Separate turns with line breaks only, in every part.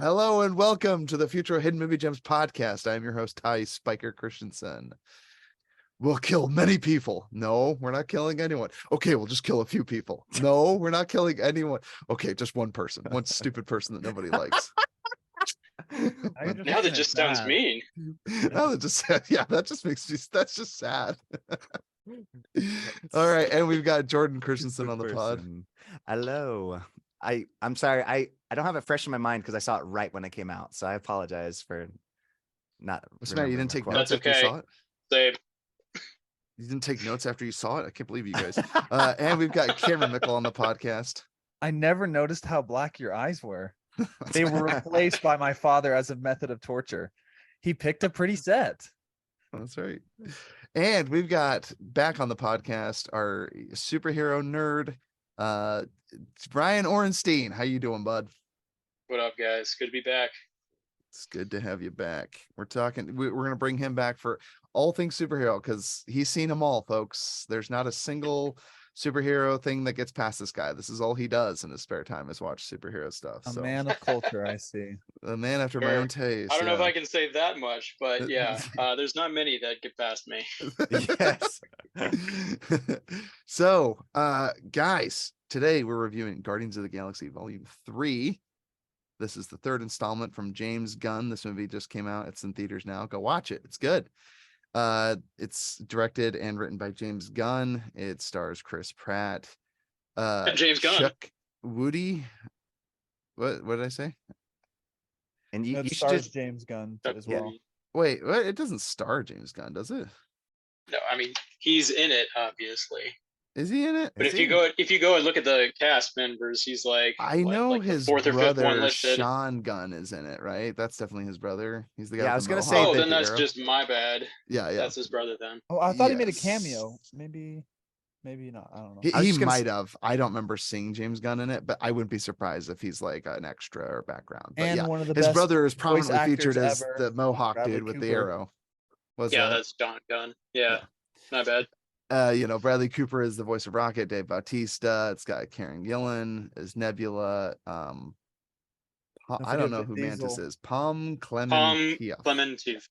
Hello and welcome to the Futro Hidden Movie Gems podcast. I am your host, Ty Spiker Christensen. We'll kill many people. No, we're not killing anyone. Okay, we'll just kill a few people. No, we're not killing anyone. Okay, just one person, one stupid person that nobody likes.
Now that just sounds mean.
No, that just yeah, that just makes me. That's just sad. All right, and we've got Jordan Christensen on the pod.
Hello. I'm sorry. I don't have it fresh in my mind because I saw it right when it came out. So I apologize for not.
What's the matter? You didn't take
remembering
notes
my
after you saw it?
Same.
You didn't take notes after you saw it? I can't believe you guys. And we've got Cameron Mickle on the podcast.
I never noticed how black your eyes were. They were replaced by my father as a method of torture. He picked a pretty set.
That's right. And we've got back on the podcast our superhero nerd, Brian Orenstein. How you doing, bud?
What up, guys? Good to be back.
It's good to have you back. We're going to bring him back for all things superhero because he's seen them all, folks. There's not a single superhero thing that gets past this guy. This is all he does in his spare time is watch superhero stuff.
A man of culture, I see.
A man after my own taste.
I don't know if I can say that much, but yeah, there's not many that get past me.
Yes. So, guys, today we're reviewing Guardians of the Galaxy Volume 3. This is the third installment from James Gunn. This movie just came out. It's in theaters now. Go watch it. It's good. It's directed and written by James Gunn. It stars Chris Pratt,
James Gunn,
Chuck Woody. What did I say?
And you
stars
should
James Gunn
Chuck
as well.
Woody.
Wait, what? It doesn't star James Gunn, does it?
No, I mean he's in it, obviously.
Is he in it?
But if you go and look at the cast members, he's like
I know
like
his
fourth or fifth one
brother
listed.
Sean Gunn is in it, right? That's definitely his brother. He's the guy.
Yeah, I
with
was
the
gonna
mohawk.
say
Oh,
that
then that's
hero.
just my bad.
Yeah.
That's his brother then.
Oh, I thought he made a
Yes.
cameo. Maybe not. I don't know.
He
just gonna
might have. I don't remember seeing James Gunn in it, but I wouldn't be surprised if he's like an extra or background. But
And
yeah,
one of the
his
best
brother is
voice
prominently featured
actors
as
ever,
the mohawk
Bradley
dude with the
Cooper.
arrow.
That's John Gunn. Yeah, not bad.
Bradley Cooper is the voice of Rocket. Dave Bautista. It's got Karen Gillan as Nebula. I don't know who Mantis is. Palm
Clementif.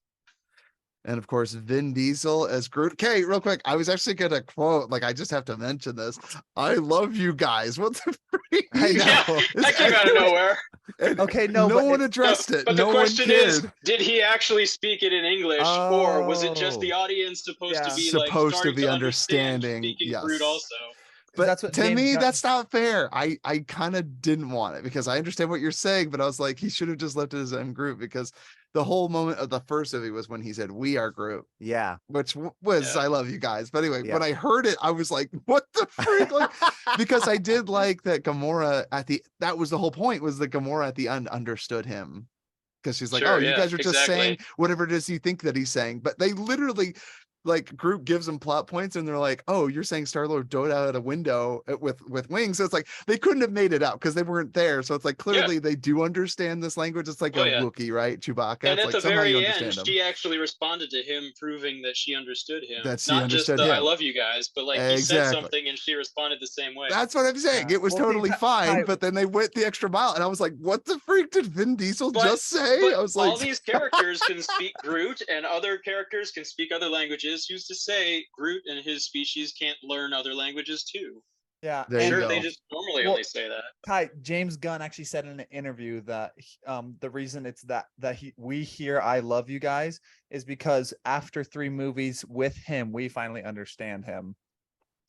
And of course, Vin Diesel as Groot. Okay, real quick, I was actually gonna quote, I just have to mention this. I love you guys. What the freak?
I know.
Yeah, that came out of nowhere.
Okay,
no one addressed it.
But
no
the question is,
cared.
did he actually speak it in English, or was it just the audience supposed to be
supposed
starting
to be
understand
understanding?
speaking
Yes.
Groot also?
But
that's what
to
James
me,
Gunn-
that's not fair. I kind of didn't want it because I understand what you're saying, but I was like, he should have just left it as M Groot because the whole moment of the first movie was when he said, "We are Groot,"
Yeah.
which was
Yeah.
I love you guys. But anyway,
Yeah.
when I heard it, I was like, "What the freak?" Because I did like that Gamora that was the whole point, was that Gamora at the end understood him. Because she's like,
Sure,
"Oh, you
yeah,
guys are just
exactly.
saying whatever it is you think that he's saying," but they literally, Groot gives them plot points, and they're like, "Oh, you're saying Star-Lord dove out a window with wings." So it's like they couldn't have made it out because they weren't there. So it's like clearly they do understand this language. It's like a Wookiee, right? Chewbacca.
And
it's
at
like
the
somehow you
very
understand
end,
them.
she actually responded to him, proving that she understood him.
That she
Not just
understood
the "I
him.
love you guys," but he said
Exactly.
something and she responded the same way.
That's what I'm saying.
Yeah.
It was
Well, see,
totally fine,
Ty-
but then they went the extra mile, and I was like, "What the freak did Vin Diesel
But-
just say?"
But
I was
all
like,
these characters can speak Groot, and other characters can speak other languages. Who's to say Groot and his species can't learn other languages too?
Yeah,
There you
Sure,
go.
they just normally
Well,
only say that.
Ty, James Gunn actually said in an interview that the reason it's that we hear "I love you guys" is because after 3 movies with him, we finally understand him.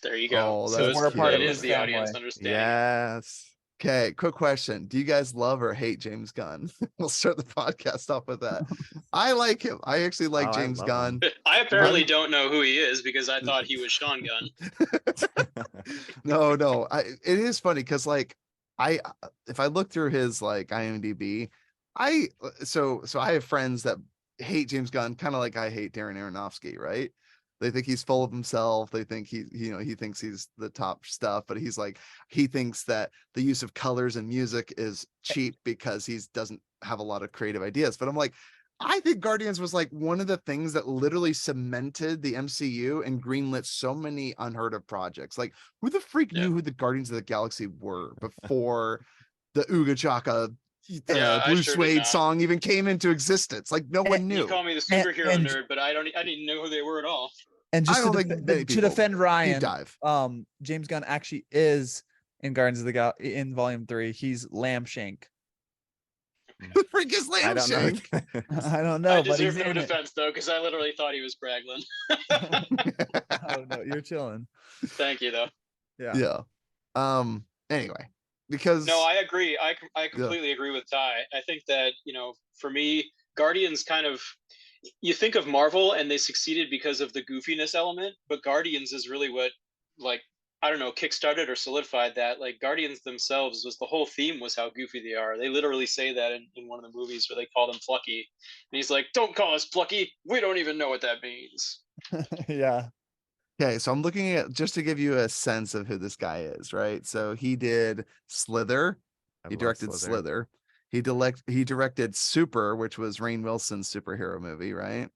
There you go.
Oh,
So
that's
we're a part
it
of
is
his
the audience
family.
understanding.
yes. Okay, quick question. Do you guys love or hate James Gunn? We'll start the podcast off with that. I like him. I actually like
Oh, I
James
love
Gunn.
I apparently don't know who he is because I thought he was Sean Gunn.
No. It is funny because if I look through his IMDb, I have friends that hate James Gunn, kind of like I hate Darren Aronofsky, right? They think he's full of himself. They think he thinks he's the top stuff, but he thinks that the use of colors and music is cheap because he doesn't have a lot of creative ideas. But I'm like, I think Guardians was one of the things that literally cemented the MCU and greenlit so many unheard of projects. Like, who the freak knew who the Guardians of the Galaxy were before the Ooga Chaka the
Yeah, I
Blue
sure did
Suede
not.
song even came into existence. Like no one
You
knew.
call me the superhero
and-
nerd, but I didn't know who they were at all.
And
I
just to,
don't think many
to
people
defend
deep
Ryan,
dive.
James Gunn actually is in Guardians of the in Volume 3. He's Lamb Shank.
The freak is
I
Lamb
don't know.
Shank.
I don't know,
I
but he's
deserve no
in it.
defense though, because I literally thought he was Braglin.
Oh no, you're chilling.
Thank you though.
Yeah.
Yeah. Anyway, because
No, I agree. I completely agree with Ty. I think that, for me, Guardians kind of, you think of Marvel and they succeeded because of the goofiness element, but Guardians is really what, like, I don't know, kickstarted or solidified that. Like, Guardians themselves was the whole theme was how goofy they are. They literally say that in one of the movies where they call them Plucky. And he's like, don't call us Plucky. We don't even know what that means.
Yeah.
okay, so I'm looking at just to give you a sense of who this guy is, right? So he did Slither.
I
He
love
directed Slither. He directed Super, which was Rainn Wilson's superhero movie, right?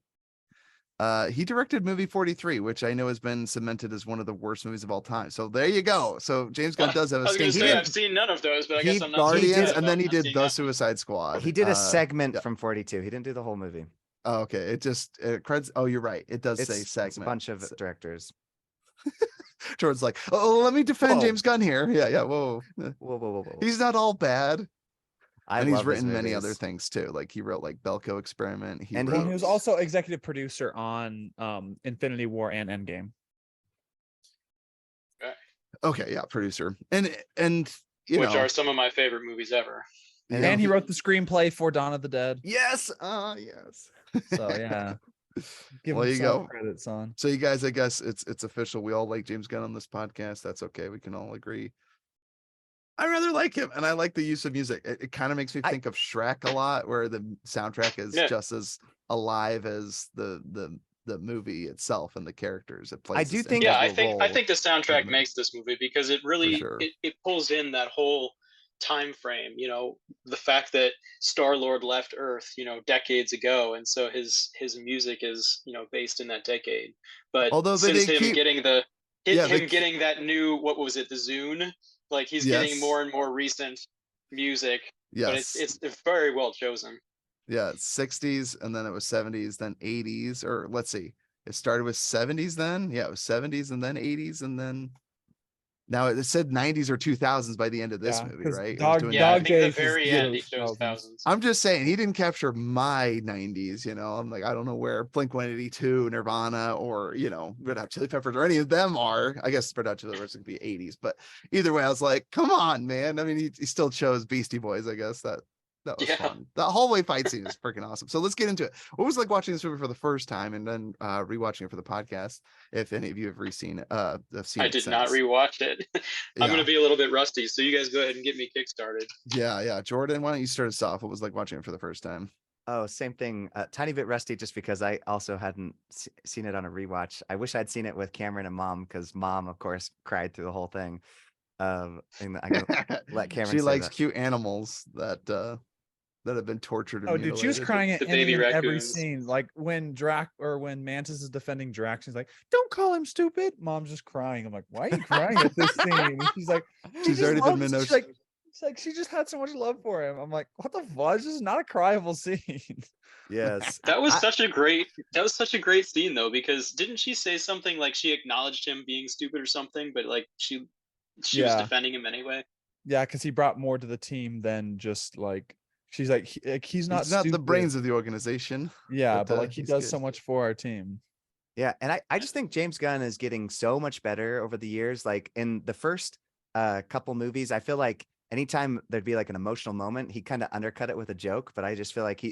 He directed movie 43, which I know has been cemented as one of the worst movies of all time. So there you go. So James Gunn does have
I
a
was going to
stink.
say, I've seen none of those, but I guess I'm not
Guardians,
upset
and then
about
he
not
did
seeing
The
that one.
Suicide Squad.
He did a segment
yeah.
from 42. He didn't do the whole movie.
Oh, okay. It creds. Oh, you're right. It does say segment.
It's a bunch of directors.
Jordan's like, oh, let me defend
Whoa.
James Gunn here. Yeah. Whoa.
Whoa.
He's not all bad.
I
And he's
love his
written many other
movies.
things too. Like he wrote like Belko Experiment.
And
Well, he
wrote-
was also executive producer on Infinity War and Endgame.
okay, yeah, producer. And you
Which
know,
are some of my favorite movies ever.
And he wrote the screenplay for Dawn of the Dead.
yes, yes.
So yeah. Give
Well,
him
you
some
go.
credit, son.
So you guys, I guess it's official. We all like James Gunn on this podcast. That's okay. We can all agree. I rather like him, and I like the use of music. It kind of makes me think of Shrek a lot, where the soundtrack is just as alive as the movie itself and the characters. It plays.
I do
this
think-
Yeah, I
integral
think
role.
the soundtrack
Mhm.
makes this movie because it really
sure.
it pulls in that whole time frame. The fact that Star-Lord left Earth, decades ago, and so his music is based in that decade. But
Although they
since
did
him
keep-
getting the
Yeah,
him
they-
getting that new, what was it, the Zune, like he's getting
Yes.
more and more recent music. But
Yes.
it's very well chosen.
Yeah, 60s, and then it was 70s, then 80s, or let's see, it started with 70s then. Yeah, it was 70s and then 80s, and then now it said 90s or 2000s by the end of this movie,
'cause
right? It was
Dog,
doing
Yeah, I
Dog
think the
Days is
very
the
end he shows
2000s.
thousands.
I'm just saying he didn't capture my 90s, I'm like, I don't know where Blink 182, Nirvana, or Red Hot Chili Peppers or any of them are. I guess Red Hot Chili Peppers could be 80s, but either way, I was like, come on, man. I mean, he still chose Beastie Boys, I guess. That was fun. The hallway fight scene is freaking awesome. So let's get into it. What was it like watching this movie for the first time and then rewatching it for the podcast? If any of you have seen it,
I did not rewatch it. I'm going to be a little bit rusty, so you guys go ahead and get me kickstarted.
Yeah. Jordan, why don't you start us off? What was it like watching it for the first time?
Oh, same thing. A tiny bit rusty just because I also hadn't seen it on a rewatch. I wish I'd seen it with Cameron and Mom because Mom, of course, cried through the whole thing. And I can let Cameron.
She
say
likes
that.
cute animals that have been tortured. And
Dude, she was
mutilated.
crying at
The
any
baby
and every
raccoons.
scene. Like when when Mantis is defending Drax, she's like, "Don't call him stupid." Mom's just crying. I'm like, "Why are you crying at this scene?" And she's like,
She's
just
already been
loves-
Minosh.
she's like, she just had so much love for him. I'm like, what the fuck? This is not a cryable scene.
Yes.
That was such a great scene though, because didn't she say something like she acknowledged him being stupid or something, but like she was
Yeah.
defending him anyway?
Yeah, because he brought more to the team than just like she's like he's not
He's not the
stupid.
brains of the organization.
Yeah, but like he
he's
does
good.
so much for our team.
Yeah, and I just think James Gunn is getting so much better over the years. Like in the first couple movies, I feel like anytime there'd be like an emotional moment, he kind of undercut it with a joke. But I just feel like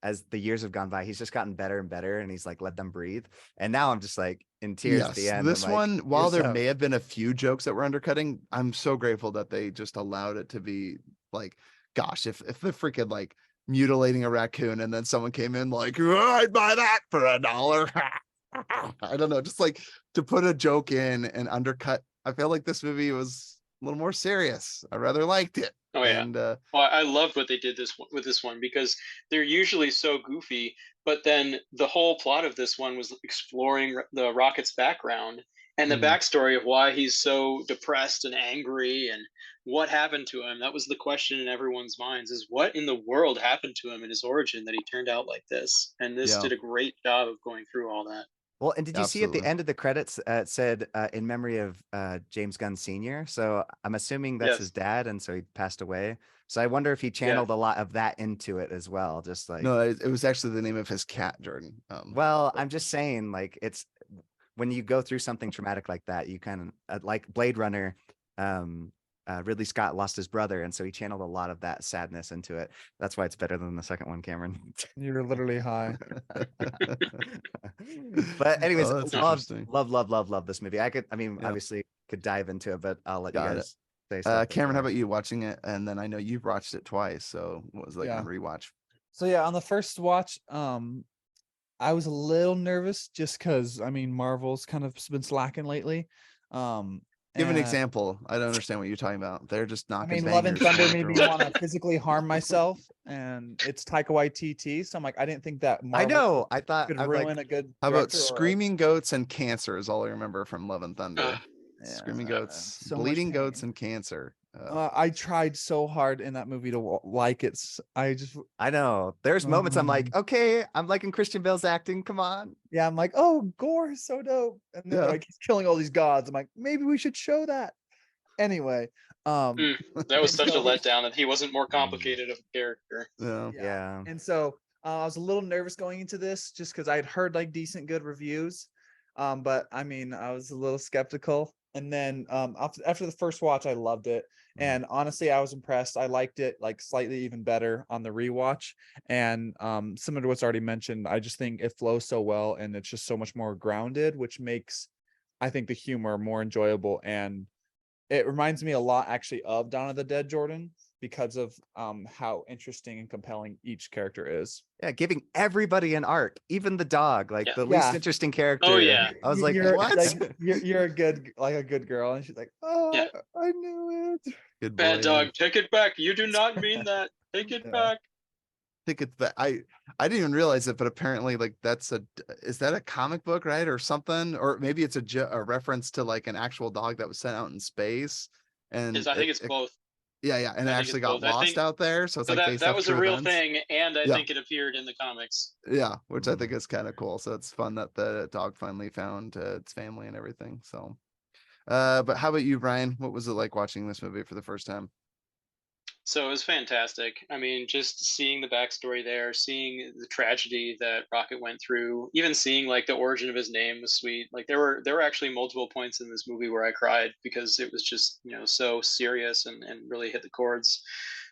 as the years have gone by, he's just gotten better and better, and he's like let them breathe. And now I'm just like in tears at the end.
This
I'm like,
one, while there
"You're so-"
may have been a few jokes that were undercutting, I'm so grateful that they just allowed it to be like, gosh, if they're freaking like mutilating a raccoon and then someone came in like, "Oh, I'd buy that for $1." I don't know, just like to put a joke in and undercut. I feel like this movie was a little more serious. I rather liked it.
Oh yeah.
And
Well, I loved what they did with this one because they're usually so goofy, but then the whole plot of this one was exploring the Rocket's background And the
Mhm.
backstory of why he's so depressed and angry and what happened to him. That was the question in everyone's minds, is what in the world happened to him in his origin that he turned out like this? And this
Yeah,
did a great job of going through all that.
Well, and did you see at the
absolutely.
end of the credits, it said in memory of James Gunn Sr. So I'm assuming that's his
Yes.
dad, and so he passed away. So I wonder if he
Yeah.
channeled a lot of that into it as well. Just like,
No, it was actually the name of his cat, Jordan.
well, I'm just saying, like, it's when you go through something traumatic like that, you kind of like Blade Runner. Ridley Scott lost his brother, and so he channeled a lot of that sadness into it. That's why it's better than the second one, Cameron.
You're literally high.
But anyways,
Oh, that's
love,
interesting.
love this movie. I mean,
Yeah.
obviously could dive into it, but I'll let you
Got it.
guys say stuff.
Cameron, how about you watching it? And then I know you've watched it twice. So what was it like
Yeah.
on rewatch?
So yeah, on the first watch, I was a little nervous just because I mean Marvel's kind of been slacking lately.
Give an
and,
example. I don't understand what you're talking about. They're just
I
knocking
mean, Love and
bangers
Thunder
one
made
after
me
one.
want to physically harm myself, and it's Taika Waititi. So I'm like, I didn't think that
I
Marvel
know. I thought
could
I'm like,
ruin a good.
How about
director or a-
screaming goats and cancer is all I remember from Love and Thunder.
Yeah,
Screaming goats,
so much
bleeding goats,
pain.
and cancer.
I tried so hard in that movie to like it. I just,
I know. There's moments I'm like, okay, I'm liking Christian Bale's acting. Come on.
yeah, I'm like, oh, gore is so dope. And then
Yeah.
like he's killing all these gods. I'm like, maybe we should show that. Anyway,
That was
and
such a
so-
letdown that he wasn't more complicated of a character.
Yeah.
Yeah.
And so I was a little nervous going into this just because I'd heard like decent, good reviews. But I mean, I was a little skeptical. And then after the first watch, I loved it. And honestly, I was impressed. I liked it like slightly even better on the rewatch. And similar to what's already mentioned, I just think it flows so well and it's just so much more grounded, which makes, I think, the humor more enjoyable. And it reminds me a lot actually of Dawn of the Dead, Jordan, because of how interesting and compelling each character is.
Yeah, giving everybody an arc, even the dog, like
Yeah.
the least
Yeah.
interesting character.
Oh, yeah.
I was like,
you're,
what?
like, you're a good girl, and she's like, oh,
Yeah.
I knew it.
Good boy.
Bad dog, take it back. You do not mean that. Take it
Yeah.
back.
I think it's I didn't even realize it, but apparently like is that a comic book, right, or something, or maybe it's a reference to like an actual dog that was sent out in space, and
I think it's both.
yeah, and it
I think
actually
it's
got
both. I
lost
think-
out there, so it's
So
like based
that
off
was a
true
real
events.
thing, and I
Yeah.
think it appeared in the comics.
Yeah, which I think is kind of cool. So it's fun that the dog finally found its family and everything. So, but how about you, Brian? What was it like watching this movie for the first time?
So it was fantastic. I mean, just seeing the backstory there, seeing the tragedy that Rocket went through, even seeing like the origin of his name was sweet. Like there were actually multiple points in this movie where I cried because it was just, so serious and really hit the chords.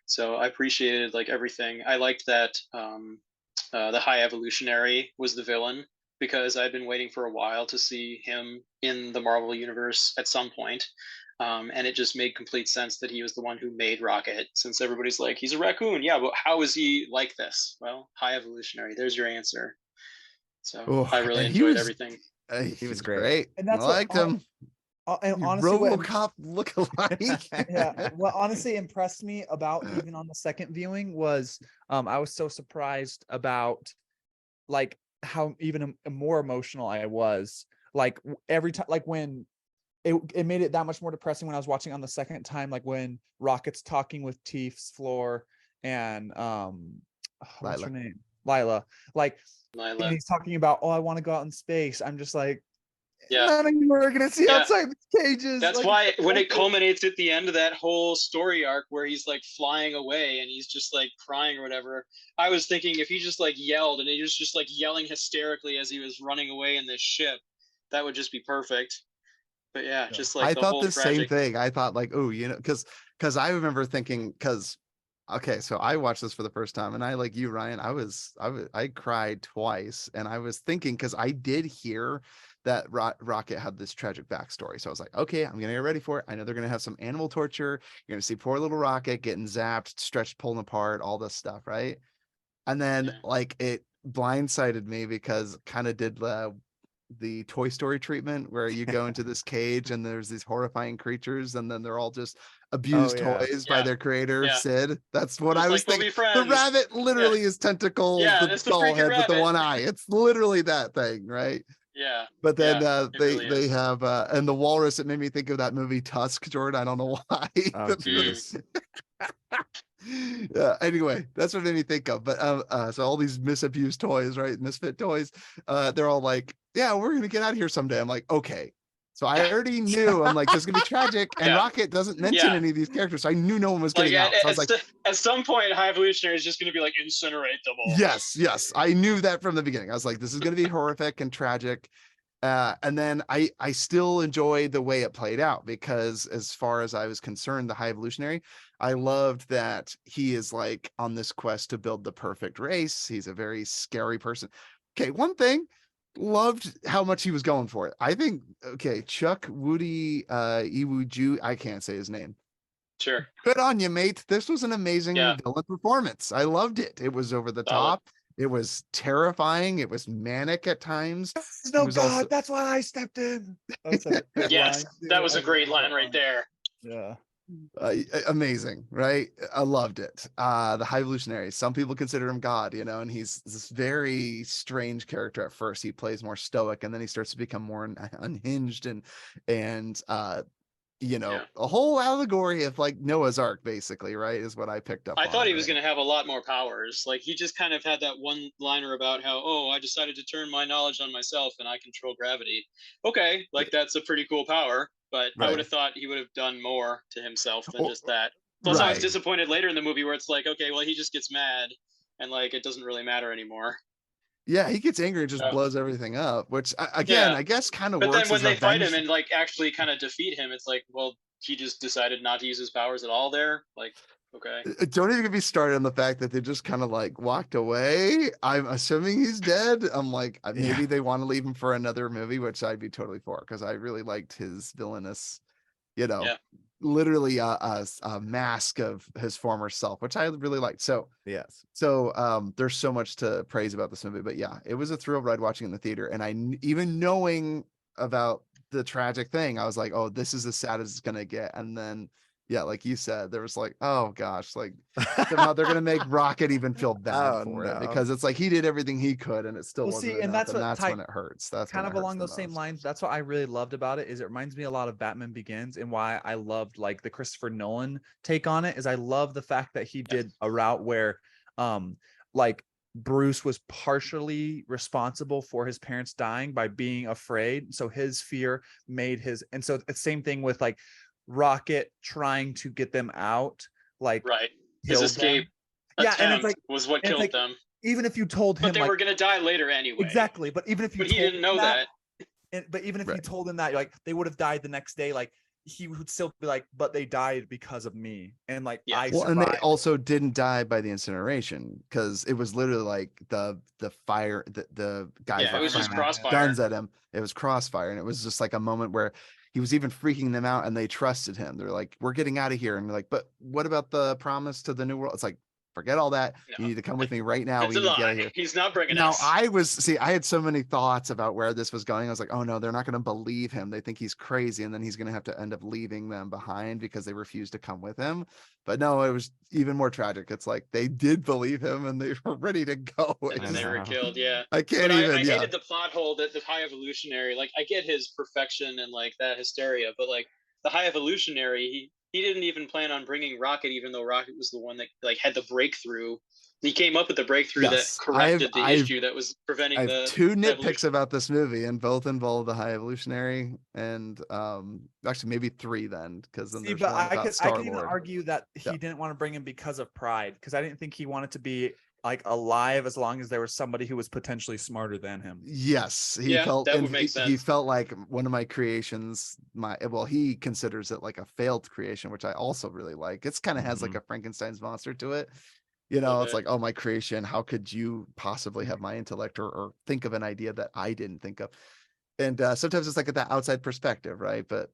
So I appreciated like everything. I liked that the High Evolutionary was the villain because I'd been waiting for a while to see him in the Marvel universe at some point. And it just made complete sense that he was the one who made Rocket, since everybody's like, he's a raccoon. Yeah, but how is he like this? Well, High Evolutionary. There's your answer. So
Oh,
I really
and he
enjoyed
was-
everything.
He was great.
And
I
that's what
liked him.
and honestly,
RoboCop look-alike.
yeah, what honestly impressed me about even on the second viewing was I was so surprised about like how even more emotional I was. Like every time, like when it made it that much more depressing when I was watching on the second time, like when Rocket's talking with Tief's Floor and what's her name? Lila. Like and
Lila.
he's talking about, oh, I want to go out in space. I'm just like,
Yeah.
none of you are gonna see
Yeah.
outside these cages.
That's
like,
why when it culminates at the end of that whole story arc where he's like flying away and he's just like crying or whatever, I was thinking if he just like yelled and he was just like yelling hysterically as he was running away in this ship, that would just be perfect. But yeah, just like
I
the
thought
whole
the same
tragic.
thing. I thought like, oh, because I remember thinking okay, so I watched this for the first time, and I, like you, Ryan, I cried twice, and I was thinking because I did hear that Rocket had this tragic backstory, so I was like, okay, I'm gonna get ready for it. I know they're gonna have some animal torture. You're gonna see poor little Rocket getting zapped, stretched, pulling apart, all this stuff, right? And then like it blindsided me because kind of did the Toy Story treatment where you go into this cage and there's these horrifying creatures and then they're all just abused toys by their creator, Sid. That's what I was thinking. The rabbit literally is tentacles, the
it's the
doll
freaking
head with the
rabbit.
one eye. It's literally that thing, right?
Yeah.
But then
Yeah, it
they
really is.
have and the walrus, it made me think of that movie Tusk, Jordan. I don't know why.
Oh, geez.
Yeah, anyway, that's what it made me think of. But so all these misabused toys, right? Misfit toys, they're all like, yeah, we're gonna get out of here someday. I'm like, okay. So I already knew, I'm like, this is gonna be tragic. And
Yeah.
Rocket doesn't mention
Yeah.
any of these characters. So I knew no one was
Like
getting out. So I was like,
at some point, High Evolutionary is just going to be like, incinerate them all.
yes. I knew that from the beginning. I was like, this is gonna be horrific and tragic. And then I still enjoyed the way it played out, because as far as I was concerned, the High Evolutionary, I loved that he is like on this quest to build the perfect race. He's a very scary person. Okay, one thing, loved how much he was going for it. I think, okay, Chuck Woody Iwuju, I can't say his name.
Sure.
Good on you, mate. This was an amazing
Yeah.
villain performance. I loved it. It was over the
Solid.
top. It was terrifying. It was manic at times.
There's no
was
God.
also-
That's why I stepped in. That's a good
Yes,
line,
that
too.
was
I
a great
love
line
that
right there.
Yeah.
Amazing, right? I loved it. The High Evolutionary, some people consider him God, you know, and he's this very strange character. At first he plays more stoic, and then he starts to become more unhinged, and you know,
Yeah.
a whole allegory of like Noah's Ark, basically, right, is what I picked up
I
on,
thought he was
right?
going to have a lot more powers. Like, he just kind of had that one liner about how, oh, I decided to turn my knowledge on myself and I control gravity. Okay, like that's a pretty cool power, but I would
Right.
have thought he would have done more to himself than
Well,
just that. Plus, I was
right.
disappointed later in the movie where it's like, okay, well, he just gets mad and like it doesn't really matter anymore.
Yeah, he gets angry and just
Yeah.
blows everything up, which again,
Yeah.
I guess kind of
But then
works
when
as
they fight him
revenge.
and like actually kind of defeat him, it's like, well, he just decided not to use his powers at all there. Like, okay.
Don't even get me started on the fact that they just kind of like walked away. I'm assuming he's dead. I'm like, maybe they want to leave him for another movie, which I'd be totally for, because I really liked his villainous, you know,
Yeah.
literally a mask of his former self, which I really liked. So
Yes.
there's so much to praise about this movie, but yeah, it was a thrill ride watching in the theater. And even knowing about the tragic thing, I was like, oh, this is as sad as it's gonna get. And then yeah, like you said, there was like, oh gosh, like somehow they're gonna make Rocket even feel bad
Oh,
for it,
no.
because it's like he did everything he could and it still
Well,
wasn't
see, and
enough,
that's
and
what
that's when it hurts. That's
kind
when
of
it hurts
along
the
those same
most.
lines. That's what I really loved about it, is it reminds me a lot of Batman Begins, and why I loved like the Christopher Nolan take on it is I love the fact that he did a route where like Bruce was partially responsible for his parents dying by being afraid. So his fear made his, and so the same thing with like Rocket trying to get them out, like
Right. His
killed
escape
them. Yeah, and it's
attempt
like
was what
it's
killed
like,
them.
even if you told him
But they
like
were going to die later anyway.
exactly, but even if you
But he
told
didn't
him
know that.
but even if you
Right.
told him that, like they would have died the next day, like he would still be like, but they died because of me, and like
Yeah.
I
Well, and they
survived.
also didn't die by the incineration, because it was literally like the fire, the guys
Yeah, it
were
was just
firing
crossfire.
guns at him. It was crossfire, and it was just like a moment where he was even freaking them out, and they trusted him. They're like, "We're getting out of here," and they're like, "But what about the promise to the new world?" It's like, forget all that. You
No.
need to come with me right now.
It's
We
a
need to get out of
lie.
here.
He's not bringing
Now
us.
I had so many thoughts about where this was going. I was like, oh no, they're not going to believe him. They think he's crazy, and then he's going to have to end up leaving them behind because they refuse to come with him. But no, it was even more tragic. It's like they did believe him and they were ready to go.
And then
It's
they were
know.
killed. Yeah.
I can't
But
even.
I
Yeah,
hated the plot hole that the High Evolutionary, like I get his perfection and like that hysteria, but like the High Evolutionary, he didn't even plan on bringing Rocket, even though Rocket was the one that like had the breakthrough. He came up with the breakthrough
Yes,
that corrected the issue that was preventing
I have
the
two nitpicks
evolution.
about this movie, and both involve the High Evolutionary, and actually maybe three then, because then
See,
there's
but
one
I
about
could
Star
even
Lord.
argue that he
Yeah.
didn't want to bring him because of pride, because I didn't think he wanted to be like alive as long as there was somebody who was potentially smarter than him.
Yes, he
Yeah,
felt,
that
and
would make
he
sense.
felt like one of my creations, he considers it like a failed creation, which I also really like. It's kind of has like a Frankenstein's monster to it. You know,
Little
it's
bit.
like, oh, my creation, how could you possibly have my intellect, or think of an idea that I didn't think of? And sometimes it's like that outside perspective, right? But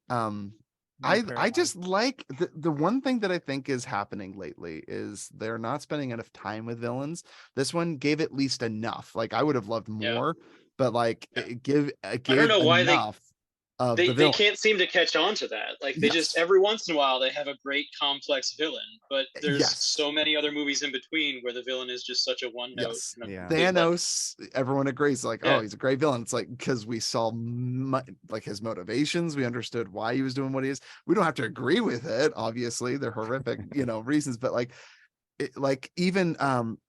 I just like the one thing that I think is happening lately is they're not spending enough time with villains. This one gave at least enough. Like I would have loved
Yeah.
more, but like
Yeah.
it gave
I don't know why
enough. of the
they
villain.
can't seem to catch on to that. Like they just
Yes.
every once in a while they have a great complex villain, but there's
Yes.
so many other movies in between where the villain is just such a one note
Yes.
kind of
Yeah.
complete left.
Thanos, everyone agrees, like,
Yeah.
oh, he's a great villain. It's like, because we saw like his motivations, we understood why he was doing what he is. We don't have to agree with it. Obviously, they're horrific, reasons, but like, like even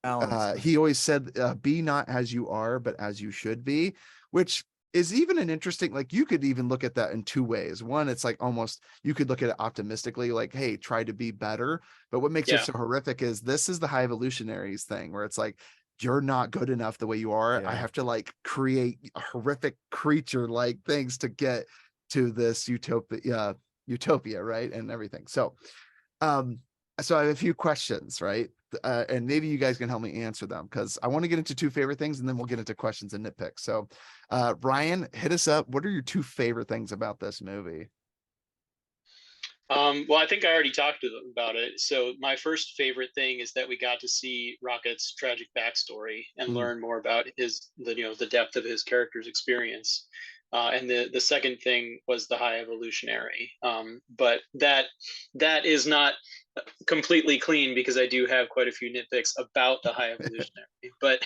Balance.
he always said, be not as you are, but as you should be, which is even an interesting, like, you could even look at that in two ways. One, it's like almost, you could look at it optimistically, like, hey, try to be better. But what makes it
Yeah.
so horrific is this is the high evolutionaries thing, where it's like, you're not good enough the way you are. I
Yeah.
have to like create a horrific creature like things to get to this utopia, right? And everything. So so I have a few questions, right? And maybe you guys can help me answer them, because I want to get into two favorite things and then we'll get into questions and nitpicks. So Ryan, hit us up. What are your two favorite things about this movie?
Well, I think I already talked about it. So my first favorite thing is that we got to see Rocket's tragic backstory and learn more about the depth of his character's experience. And the second thing was the high evolutionary. But that is not completely clean, because I do have quite a few nitpicks about the high evolutionary. But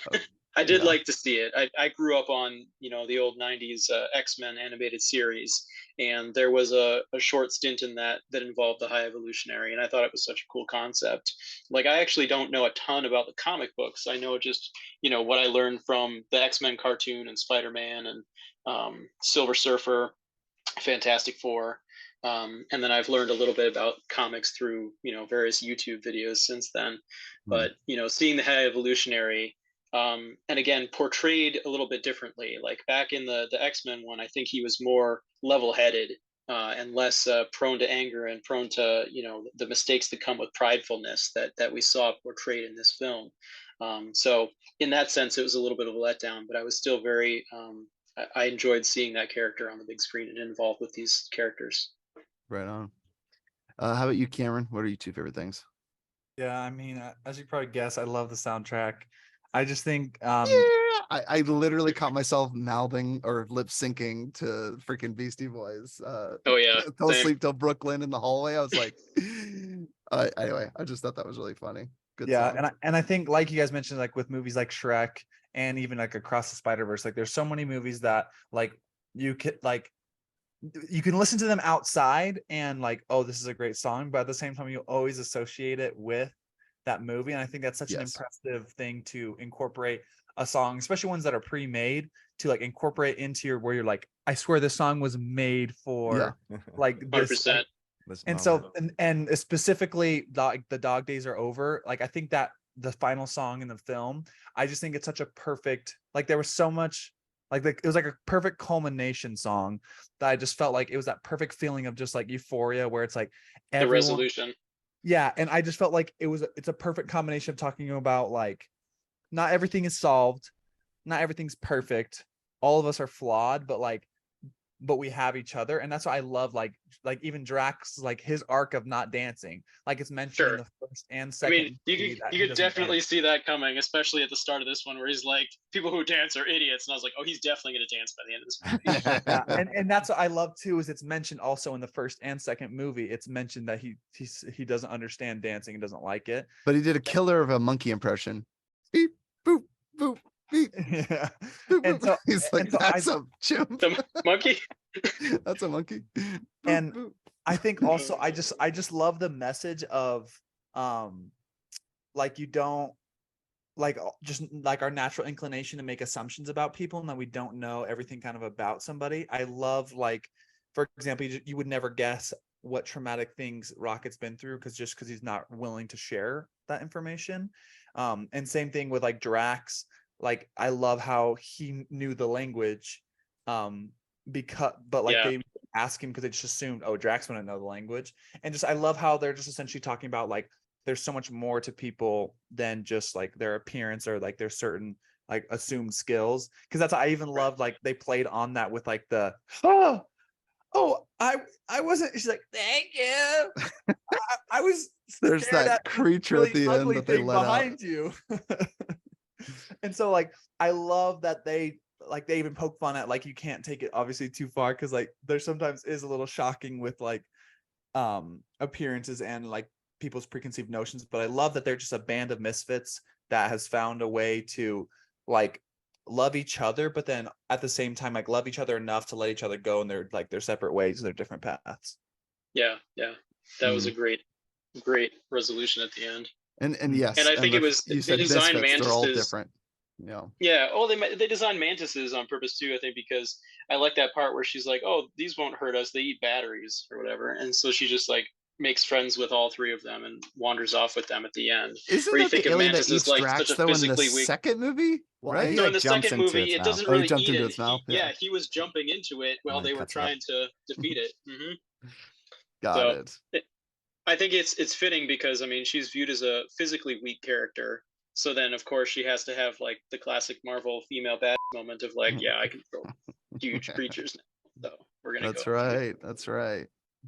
I did
Yeah.
like to see it. I grew up on the old '90s X-Men animated series, and there was a short stint in that involved the high evolutionary, and I thought it was such a cool concept. Like, I actually don't know a ton about the comic books. I know just what I learned from the X-Men cartoon and Spider-Man and Silver Surfer, Fantastic Four. And then I've learned a little bit about comics through various YouTube videos since then. But seeing the high evolutionary, and again portrayed a little bit differently. Like back in the X-Men one, I think he was more level-headed and less prone to anger and prone to the mistakes that come with pridefulness that we saw portrayed in this film. So in that sense, it was a little bit of a letdown, but I was still very I enjoyed seeing that character on the big screen and involved with these characters.
Right on. How about you, Cameron? What are your two favorite things?
Yeah, I mean, as you probably guess, I love the soundtrack. I just think
I literally caught myself mouthing or lip syncing to freaking Beastie Boys.
Oh yeah,
Don't
same.
Sleep Till Brooklyn in the hallway. I was like, anyway, I just thought that was really funny. Good
yeah,
song.
and I think, like you guys mentioned, like with movies like Shrek and even like Across the Spider-Verse, like there's so many movies that like you can listen to them outside and like, oh, this is a great song, but at the same time you always associate it with that movie. And I think that's such an
Yes.
impressive thing to incorporate a song, especially ones that are pre-made, to like incorporate into your, where you're like, I swear this song was made for like this.
100%.
And so and specifically like the Dog Days Are Over, like I think that the final song in the film, I just think it's such a perfect, like there was so much like it was like a perfect culmination song that I just felt like it was that perfect feeling of just like euphoria, where it's like
The
everyone,
resolution.
yeah. And I just felt like it's a perfect combination of talking about like not everything is solved, not everything's perfect, all of us are flawed, but we have each other. And that's why I love like even Drax, like his arc of not dancing, like it's mentioned in
Sure.
the first and
I
second
mean, you
movie
could
that
you
he
could
doesn't
definitely
dance.
see that coming, especially at the start of this one, where he's like, "People who dance are idiots," and I was like, "Oh, he's definitely going to dance by the end of this movie."
Yeah, and that's what I love too, is it's mentioned also in the first and second movie. It's mentioned that he doesn't understand dancing and doesn't like it.
But he did a killer of a monkey impression. Beep, boop, boop, beep.
Yeah,
Boop,
and
boop.
so
He's like,
so
that's a chimp.
The monkey.
That's a monkey. Boop,
And
boop.
I think also I just love the message of like you don't like just like our natural inclination to make assumptions about people and that we don't know everything kind of about somebody. I love, like, for example, you would never guess what traumatic things Rocket's been through because he's not willing to share that information. And same thing with like Drax. Like I love how he knew the language, but like
Yeah.
they ask him because they just assumed, oh, Drax wouldn't know the language. And just I love how they're just essentially talking about like there's so much more to people than just like their appearance or like their certain like assumed skills. Because that's, I even loved like they played on that with like the I wasn't. She's like, thank you. I was
There's
stared
that
at this
creature
really
at the end
ugly
that they
thing
let out.
behind you. And so like I love that they like they even poke fun at, like, you can't take it obviously too far, because like there sometimes is a little shocking with like appearances and like people's preconceived notions, but I love that they're just a band of misfits that has found a way to like love each other, but then at the same time like love each other enough to let each other go in their like their separate ways, their different paths.
Yeah, that was a great resolution at the end.
And yes,
And I think it was
you
they
said
designed
misfits, they're all
mantises.
different. Yeah.
Yeah. Oh, they designed mantises on purpose too. I think because I like that part where she's like, "Oh, these won't hurt us. They eat batteries or whatever," and so she just like makes friends with all three of them and wanders off with them at the end.
Isn't
Where you
that
think
the
of
alien that
mantises
eats
like such
Drax
a
though in the
physically weak.
second movie?
Well,
Right?
he
So
like
in the
jumps
second
into
movie,
its
it
mouth.
doesn't
Oh, he
really
jumped
eat
into
it.
its mouth.
Yeah, he was jumping into it while
then
they were
cuts it up.
trying to defeat it.
Got
So
it.
I think it's fitting because I mean she's viewed as a physically weak character. So then of course she has to have like the classic Marvel female bad moment of like, yeah, I can control huge creatures now. So we're gonna
That's
go.
right. That's right.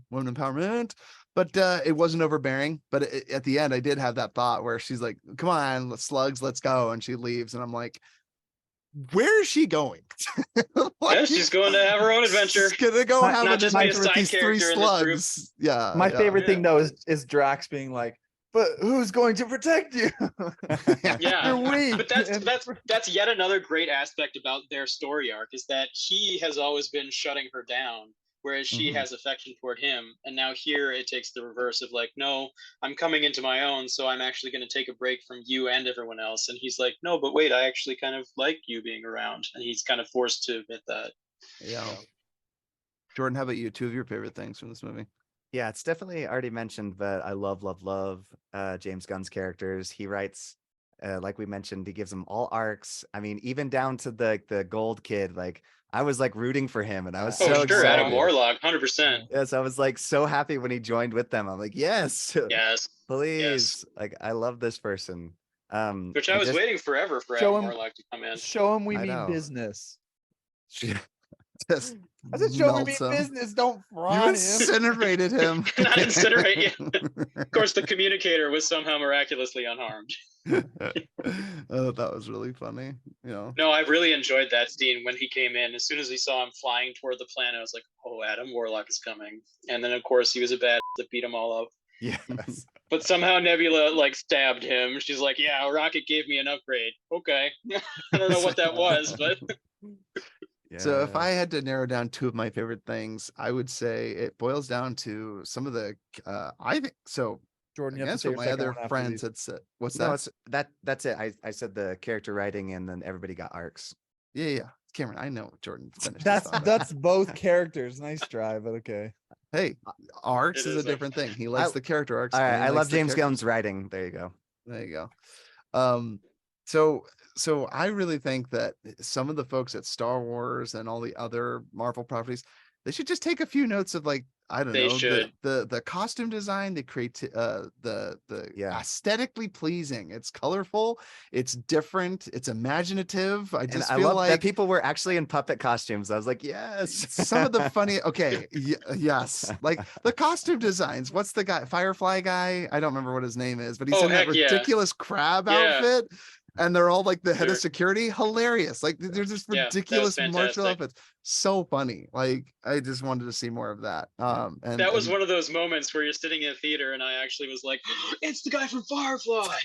Women empowerment. But it wasn't overbearing. But at the end, I did have that thought where she's like, "Come on, slugs, let's go," and she leaves, and I'm like, "Where is she going?"
Yeah, she's going to have her own adventure.
She's gonna go
Not-
have
Not
an
just be a
adventure with
side
these three
character in this group.
slugs. Yeah.
My
yeah.
favorite thing
Yeah.
though is Drax being like, "But who's going to protect you?
Yeah,
You're weak."
but that's yet another great aspect about their story arc is that he has always been shutting her down, whereas she
Mhm.
has affection toward him. And now here it takes the reverse of like, no, I'm coming into my own, so I'm actually going to take a break from you and everyone else. And he's like, no, but wait, I actually kind of like you being around, and he's kind of forced to admit that.
Yeah. Jordan, how about you? Two of your favorite things from this movie?
Yeah, it's definitely already mentioned, but I love James Gunn's characters. He writes, like we mentioned, he gives them all arcs. I mean, even down to the gold kid. Like I was like rooting for him, and I was
Oh,
so
sure, Adam
excited.
Warlock, 100%.
Yes, I was like so happy when he joined with them. I'm like, yes,
Yes,
please. Like I love this person.
which I
and
was
just-
waiting forever for
Show
Adam
him-
Warlock to come in.
Show him we
I
mean
know.
business.
Just
I said, show him we
melts
mean
him.
business. Don't
You
fry him.
incinerated him.
Not incinerate, yeah. Of course, the communicator was somehow miraculously unharmed.
Oh, that was really funny.
No, I really enjoyed that scene when he came in. As soon as we saw him flying toward the planet, I was like, oh, Adam Warlock is coming. And then, of course, he was a bad that beat them all up.
Yes.
But somehow Nebula, like, stabbed him. She's like, yeah, Rocket gave me an upgrade. Okay. I don't know what that was, but...
So if I
Yes.
had to narrow down two of my favorite things, I would say it boils down to some of the I think so
Jordan, you have to
against
say
what
your
my
second
other
one after
friends
these.
had said. What's
No,
that?
it's that's it. I said the character writing, and then everybody got arcs.
Yeah. Cameron, I know Jordan finished. his
That's
thought.
that's both characters. Nice try, but okay.
Hey, arcs
It
is
is
a
like-
different thing. He likes the character arcs.
All right,
and he
I
likes
love
the
James
character-
Gunn's writing. There you go.
There you go. So I really think that some of the folks at Star Wars and all the other Marvel properties, they should just take a few notes of like, I don't
They
know,
should.
the costume design, the
Yeah.
aesthetically pleasing. It's colorful, it's different, it's imaginative. I
And
just
I
feel
love
like
that people were actually in puppet costumes. I was like, yes.
some of the funny yes, like the costume designs. What's the guy, Firefly guy? I don't remember what his name is, but he's
Oh,
in that
heck yeah.
ridiculous crab
Yeah.
outfit, and they're all like the head of
Sure.
security. Hilarious. Like there's this
Yeah, that was
ridiculous martial
fantastic.
outfits. So funny. Like I just wanted to see more of that. And
That was
and-
one of those moments where you're sitting in a theater and I actually was like, it's the guy from Firefly.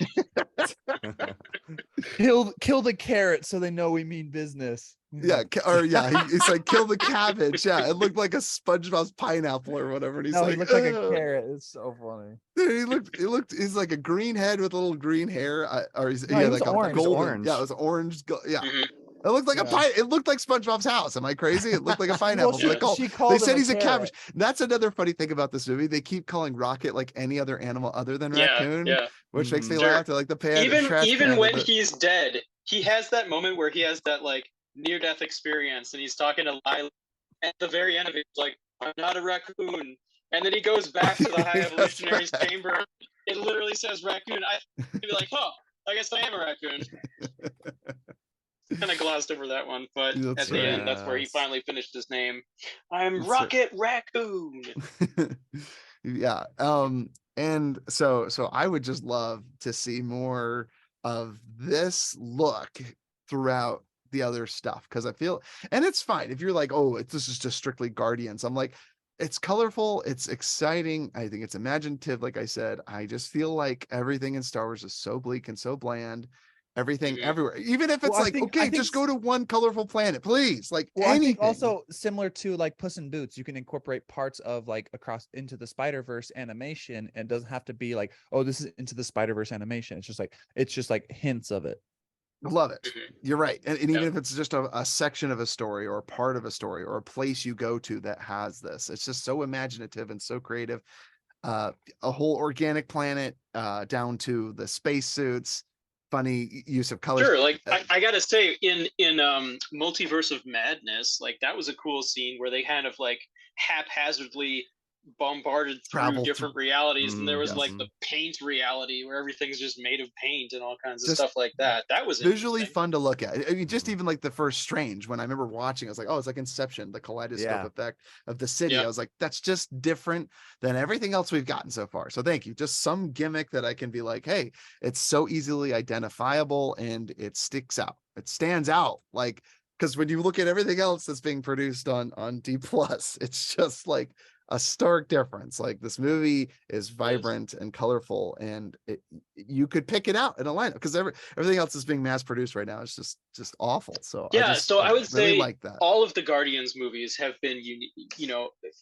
Kill the carrot so they know we mean business.
yeah, it's like kill the cabbage. Yeah, it looked like a SpongeBob's pineapple or whatever. And he's
No,
like,
he looked like a
"Ugh."
carrot. It's so funny.
Dude, he's like a green head with a little green hair, or he's
No, he was
like a
orange. He was
golden.
orange.
Yeah, it was orange. Yeah,
Mhm.
it looked like a
Yeah.
pine. It looked like SpongeBob's house. Am I crazy? It looked like a pineapple.
Well,
But
she
they
called
said
him
he's a
carrot.
cabbage. That's another funny thing about this movie. They keep calling Rocket like any other animal other than
Yeah,
raccoon,
yeah.
which makes me
Sure.
laugh. They're like the panda,
Even
trash
even
panda,
when
the-
he's dead, he has that moment where he has that like near-death experience and he's talking to Lila. At the very end of it, he's like, I'm not a raccoon. And then he goes back to the High
That's
Evolutionary's
right.
chamber. It literally says raccoon. I'd be like, oh, I guess I am a raccoon. Kind of glossed over that one, but
That's
at the end, that's where he
right.
finally finished his name. I'm
That's right.
Rocket Raccoon.
Yeah. And so I would just love to see more of this look throughout the other stuff, because I feel, and it's fine if you're like, oh, this is just strictly Guardians. I'm like, it's colorful, it's exciting, I think it's imaginative. Like I said, I just feel like everything in Star Wars is so bleak and so bland. Everything
Mhm.
everywhere, even if it's
Well,
like, okay, just go to one colorful planet, please. Like
Well, I think
anything.
also similar to like Puss in Boots, you can incorporate parts of like across into the Spider-Verse animation, and it doesn't have to be like, oh, this is into the Spider-Verse animation. It's just like hints of it.
Love it.
Mhm.
You're right. And even
Yep.
if it's just a section of a story or a part of a story or a place you go to that has this, it's just so imaginative and so creative. A whole organic planet, down to the spacesuits, funny use of colors.
Sure, like
Uh,
I gotta say, in Multiverse of Madness, like that was a cool scene where they kind of like haphazardly bombarded through
Travel
different realities, and there was
yes.
like the paint reality where everything's just made of paint and all kinds of
Just
stuff like that. That was
visually
interesting.
fun to look at. I mean, just even like the first Strange, when I remember watching, I was like, oh, it's like Inception, the kaleidoscope
Yeah.
effect of the city.
Yeah.
I was like, that's just different than everything else we've gotten so far. So thank you. Just some gimmick that I can be like, hey, it's so easily identifiable and it sticks out. It stands out. Like, because when you look at everything else that's being produced on D plus, it's just like a stark difference. Like this movie is vibrant and colorful, and you could pick it out in a lineup, because everything else is being mass produced right now. It's just awful. So
Yeah, so I would
really
say
like that.
all of the Guardians movies have been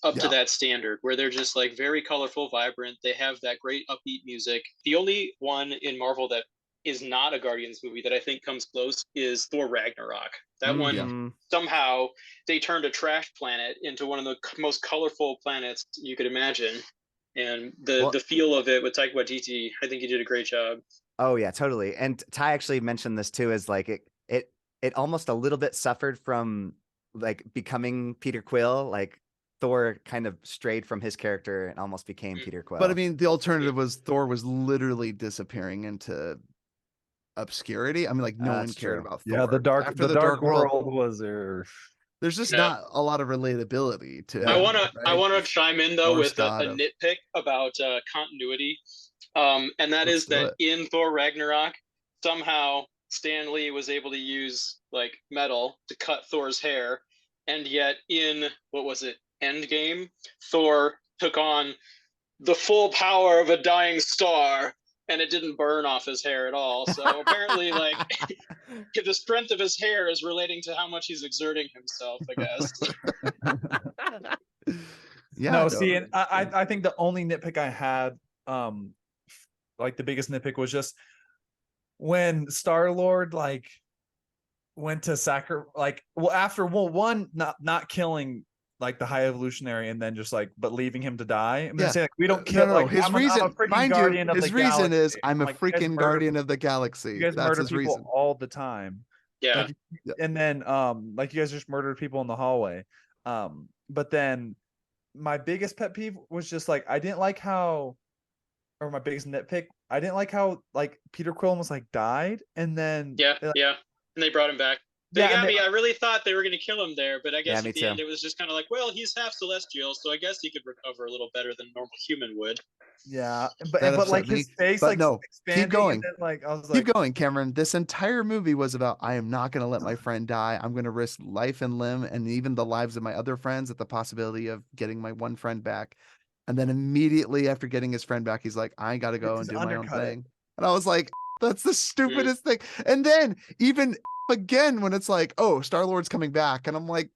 up to
Yeah.
that standard, where they're just like very colorful, vibrant. They have that great upbeat music. The only one in Marvel that is not a Guardians movie that I think comes close is Thor Ragnarok. That one,
Yeah.
somehow they turned a trash planet into one of the most colorful planets you could imagine. And the feel of it with Taika Waititi, I think he did a great job.
Oh yeah, totally. And Ty actually mentioned this too, as like it almost a little bit suffered from like becoming Peter Quill. Like Thor kind of strayed from his character and almost became Peter Quill.
But I mean, the alternative was Thor was literally disappearing into obscurity. I mean, like no one
That's
cared
true.
about
Yeah,
Thor. After the Dark World
was there.
there's just
Yeah.
not a lot of relatability to
I
him,
wanna
right?
chime in though
Norse
with a
god of-
nitpick about continuity, and that
Let's
is
do
that
it.
in Thor Ragnarok, somehow Stan Lee was able to use like metal to cut Thor's hair, and yet in what was it, Endgame, Thor took on the full power of a dying star, and it didn't burn off his hair at all. So apparently, like the strength of his hair is relating to how much he's exerting himself, I guess.
Yeah.
No, see, and I think the only nitpick I had, like the biggest nitpick was just when Star-Lord like went to after one not killing like the High Evolutionary, and then just like but leaving him to die. I'm gonna say like we don't kill.
No.
Like,
His
I'm a
reason,
freaking
mind you,
guardian of
his
the
reason is
galaxy.
I'm a
Like, you guys
freaking
murder
guardian
people-
of the galaxy.
You guys
That's
murder
his
people
reason.
all the time.
Yeah.
Like, and then like you guys just murdered people in the hallway. But then my biggest pet peeve was just like I didn't like how, or my biggest nitpick, I didn't like how like Peter Quill almost like died, and then
Yeah,
like,
yeah. And they brought him back. They
yeah,
got
and
me. I really thought they were going to kill him there, but I guess
me
at the
too.
end it was just kind of like, well, he's half celestial, so I guess he could recover a little better than a normal human would.
yeah,
That
but like
upset
his
me,
face
but
like
no,
expanding,
keep going.
and then like I was
Keep
like,
going, Cameron. This entire movie was about, I am not going to let my friend die. I'm going to risk life and limb and even the lives of my other friends at the possibility of getting my one friend back. And then immediately after getting his friend back, he's like, I got to go and
just
do my own
undercut it.
thing. And I was like, that's the stupidest thing. And then even again, when it's like, oh, Star-Lord's coming back. And I'm like,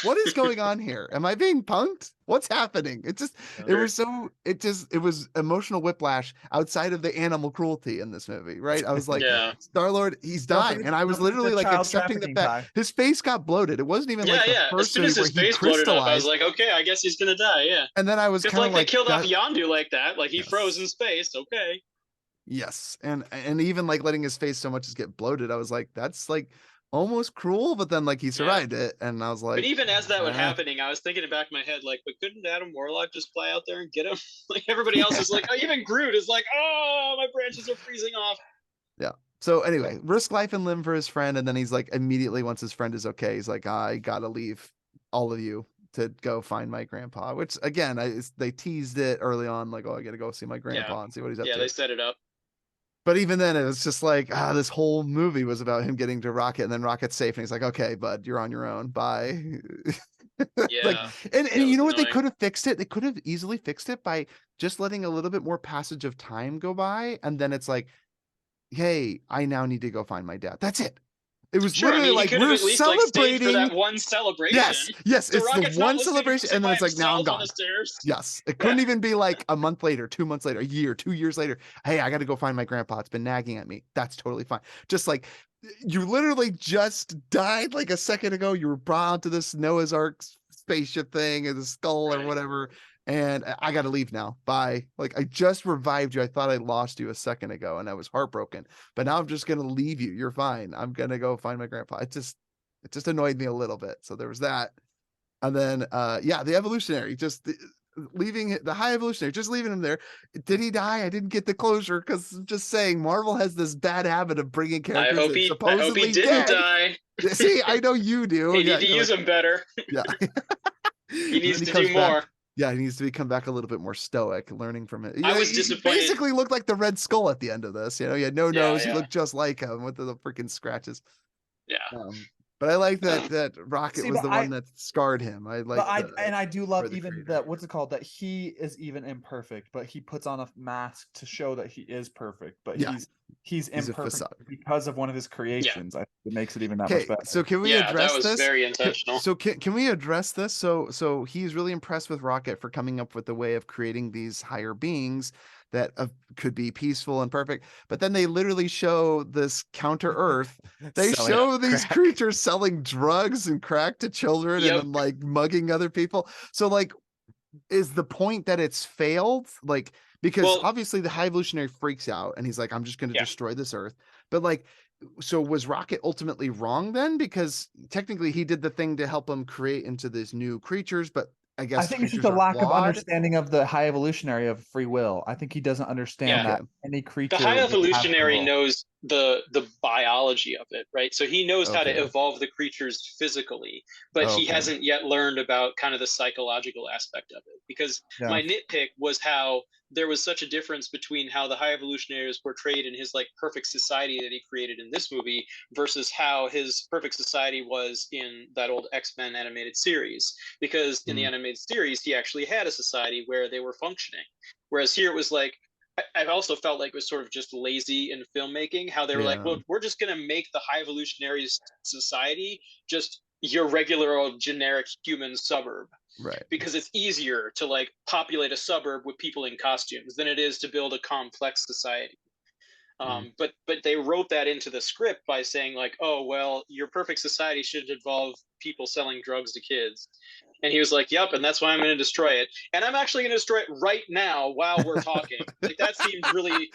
what is going on here? Am I being punked? What's happening? It was emotional whiplash outside of the animal cruelty in this movie, right? I was like,
Yeah.
Star-Lord, he's
Don't
dying.
forget-
And I was
don't forget the
literally like
child
accepting the
trafficking,
fact
Ty.
his face got bloated. It wasn't even
Yeah,
like the
yeah. As
first
soon
movie
as
where
his
he
face bloated up, I was
crystallized.
like, okay, I guess he's gonna die. Yeah.
And then I was
Just
kind
like
of
they
like,
killed off
that-
Yondu like that. Like he
Yes.
froze in space. Okay.
Yes. And even like letting his face so much as get bloated, I was like, that's like almost cruel, but then like he survived it. And I was like,
But even as that was
"Ah."
happening, I was thinking in the back of my head, like, but couldn't Adam Warlock just fly out there and get him? Like everybody else is like, oh, even Groot is like, oh, my branches are freezing off.
Yeah. So anyway, risk life and limb for his friend. And then he's like, immediately once his friend is okay, he's like, I gotta leave all of you to go find my grandpa, which again, they teased it early on, like, oh, I gotta go see my grandpa and see what he's up
Yeah,
to.
they set it up.
But even then, it was just like, this whole movie was about him getting to Rocket, and then Rocket's safe, and he's like, okay, bud, you're on your own. Bye. Like,
Yeah,
and
that
you
was
know what? They
annoying.
could have fixed it. They could have easily fixed it by just letting a little bit more passage of time go by. And then it's like, hey, I now need to go find my dad. That's it. It was
Sure, I
literally
mean, he
like,
could have
we're
at least like stayed for
celebrating.
that one celebration.
Yes, yes,
So
it's the
Rocket's not
one
listening to
celebration.
music
And then
by
it's like, now I'm
himself on
gone.
the stairs.
Yes. It
Yeah,
couldn't even be like a month later, 2 months later, a year, 2 years later. Hey, I got to go find my grandpa. It's been nagging at me. That's totally fine. Just like, you literally just died like a second ago. You were brought onto this Noah's Ark spaceship thing or the skull or
right.
whatever. And I got to leave now. Bye. Like, I just revived you. I thought I lost you a second ago and I was heartbroken, but now I'm just going to leave you. You're fine. I'm going to go find my grandpa. It just annoyed me a little bit. So there was that. And then, the evolutionary, leaving the high evolutionary, just leaving him there. Did he die? I didn't get the closure, because I'm just saying Marvel has this bad habit of bringing characters that
I hope he
supposedly
didn't
dead.
die.
See, I know you do.
They
Yeah,
need to
you're
use
like,
him better.
yeah.
He
And
needs
then he
to
comes
do
back.
more.
Yeah, he needs to come back a little bit more stoic, learning from it.
I was
He
disappointed.
basically looked like the Red Skull at the end of this. He had no
Yeah,
nose. He
yeah,
looked just like him with the freaking scratches.
yeah.
But I like that Rocket
See,
was
but
the one that scarred him. I
But
like
I do
for
love
the
even
creator.
that, what's it called, that he is even imperfect, but he puts on a mask to show that he is perfect, but
Yeah,
he's
he's a
imperfect
facade.
because of one of his
Yeah.
creations. I think it makes it even that
Okay,
much better.
so can we
Yeah, that
address
was
this?
very intentional.
Can we address this? So he's really impressed with Rocket for coming up with the way of creating these higher beings that could be peaceful and perfect. But then they literally show this counter Earth. They
Selling
show these
crack.
creatures selling drugs and crack to children and
Yep.
then like mugging other people. So like, is the point that it's failed? Like, because
Well,
obviously the high evolutionary freaks out and he's like, I'm just going to
yeah.
destroy this Earth. But like, so was Rocket ultimately wrong then? Because technically he did the thing to help him create into these new creatures, but I
I
guess
think it's just
creatures
a
are
lack of
flawed.
understanding of the high evolutionary of free will. I think he doesn't understand
Yeah.
that any
The
creature
high
would have free
evolutionary
will.
knows the biology of it, right? So he knows how to
Okay.
evolve the creatures physically, but he
Okay.
hasn't yet learned about kind of the psychological aspect of it. Because
Yeah.
my nitpick was how there was such a difference between how the high evolutionary is portrayed in his like perfect society that he created in this movie versus how his perfect society was in that old X-Men animated series. Because in the animated series, he actually had a society where they were functioning. Whereas here it was like, I also felt like it was sort of just lazy in filmmaking, how they were like,
Yeah.
well, we're just going to make the high evolutionary society just your regular old generic human suburb,
Right.
because it's easier to like populate a suburb with people in costumes than it is to build a complex society. But they wrote that into the script by saying like, oh well, your perfect society should involve people selling drugs to kids. And he was like, yep, and that's why I'm going to destroy it. And I'm actually going to destroy it right now while we're talking. Like, that seemed really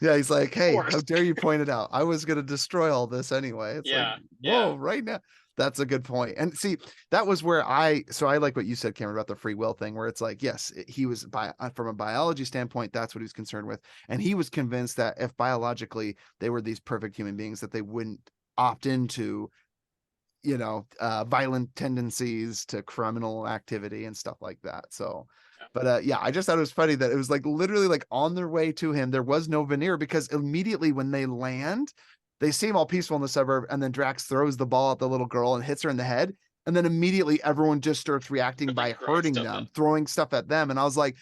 Yeah, he's like, hey, how
forced.
dare you point it out? I was going to destroy all this anyway. It's like,
Yeah,
whoa,
yeah.
right now. That's a good point. And see, that was where I like what you said, Cameron, about the free will thing, where it's like, yes, he was from a biology standpoint, that's what he was concerned with. And he was convinced that if biologically they were these perfect human beings, that they wouldn't opt into, violent tendencies to criminal activity and stuff like that. So, but I just thought it was funny that it was like literally like on their way to him, there was no veneer, because immediately when they land, they seem all peaceful in the suburb, and then Drax throws the ball at the little girl and hits her in the head, and then immediately everyone just starts reacting by hurting them, throwing stuff at them, and I was like,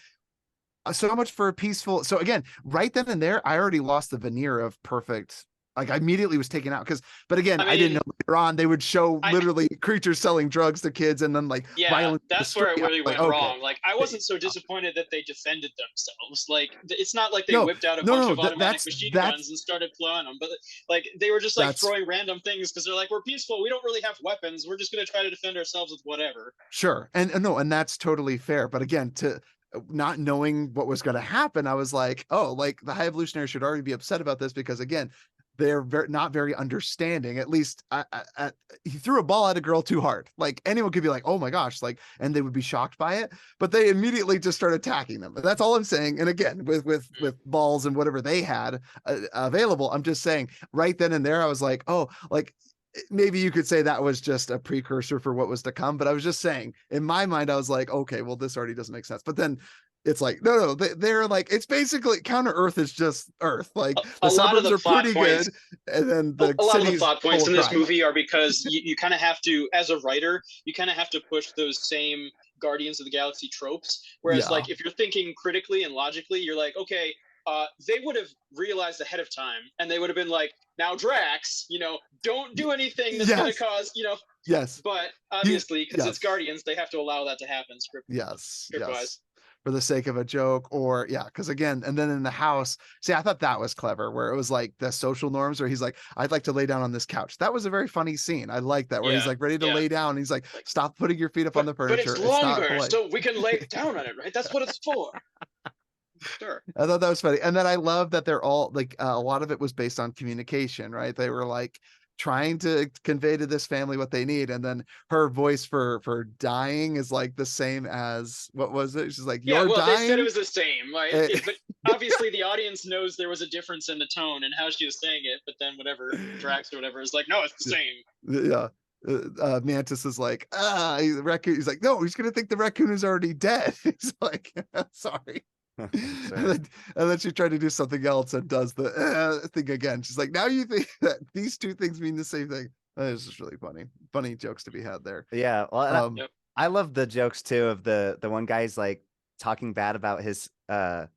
so much for a peaceful. So again, right then and there, I already lost the veneer of perfect. Like, I immediately was taken out but again, I didn't know later on they would show literally creatures selling drugs to kids and then like violent.
That's where it really went wrong. Like, I wasn't so
disappointed
disappointed that they defended themselves. Like, it's not like they whipped out a bunch of automatic machine guns and started blowing them, but like they were just like throwing random things because they're like, we're peaceful, we don't really have weapons, we're just going to try to defend ourselves with whatever.
Sure, and no, and that's totally fair. But again, to not knowing what was going to happen, I was like, oh, like the high evolutionary should already be upset about this, because again, they're not very understanding. At least he threw a ball at a girl too hard. Like, anyone could be like, oh my gosh, like, and they would be shocked by it, but they immediately just start attacking them. That's all I'm saying. And again, with balls and whatever they had available, I'm just saying right then and there, I was like, oh, like, maybe you could say that was just a precursor for what was to come, but I was just saying in my mind, I was like, okay, well, this already doesn't make sense. But then it's like no, they're like it's basically Counter Earth is just Earth. Like
A
the
lot of
suburbs
the
are
plot
pretty
points,
good, and then the
a lot of the
city's
plot
full
points
of
in this
crime.
movie are because you kind of have to, as a writer, you kind of have to push those same Guardians of the Galaxy tropes. Whereas,
Yeah.
like, if you're thinking critically and logically, you're like, okay, they would have realized ahead of time, and they would have been like, now Drax, don't do anything that's going to
Yes.
cause,
Yes.
But obviously, because it's
Yes.
Guardians, they have to allow that to happen script wise.
Yes. For the sake of a joke, or because again, and then in the house, see, I thought that was clever, where it was like the social norms, where he's like, I'd like to lay down on this couch. That was a very funny scene. I like that, where he's
Yeah,
like ready to
yeah.
lay down. And he's like,
Like,
stop putting your feet up on the
But
furniture.
it's
It's not
longer,
polite.
so we can lay down on it, right? That's what it's for. Sure.
I thought that was funny. And then I love that they're all like a lot of it was based on communication, right? They were like trying to convey to this family what they need. And then her voice for dying is like the same as what was it? She's like,
Yeah,
you're
well,
dying.
they said it was the same, right?
Eh.
But obviously the audience knows there was a difference in the tone and how she was saying it, but then whatever, Drax or whatever is like, no, it's the same.
Yeah. Mantis is like, the raccoon. He's like, no, he's gonna think the raccoon is already dead. He's like, sorry. And then she tried to do something else and does the thing again. She's like, now you think that these two things mean the same thing. It's just really funny jokes to be had there.
Yeah, well,
Yep.
I love the jokes too of the one guy's like talking bad about his the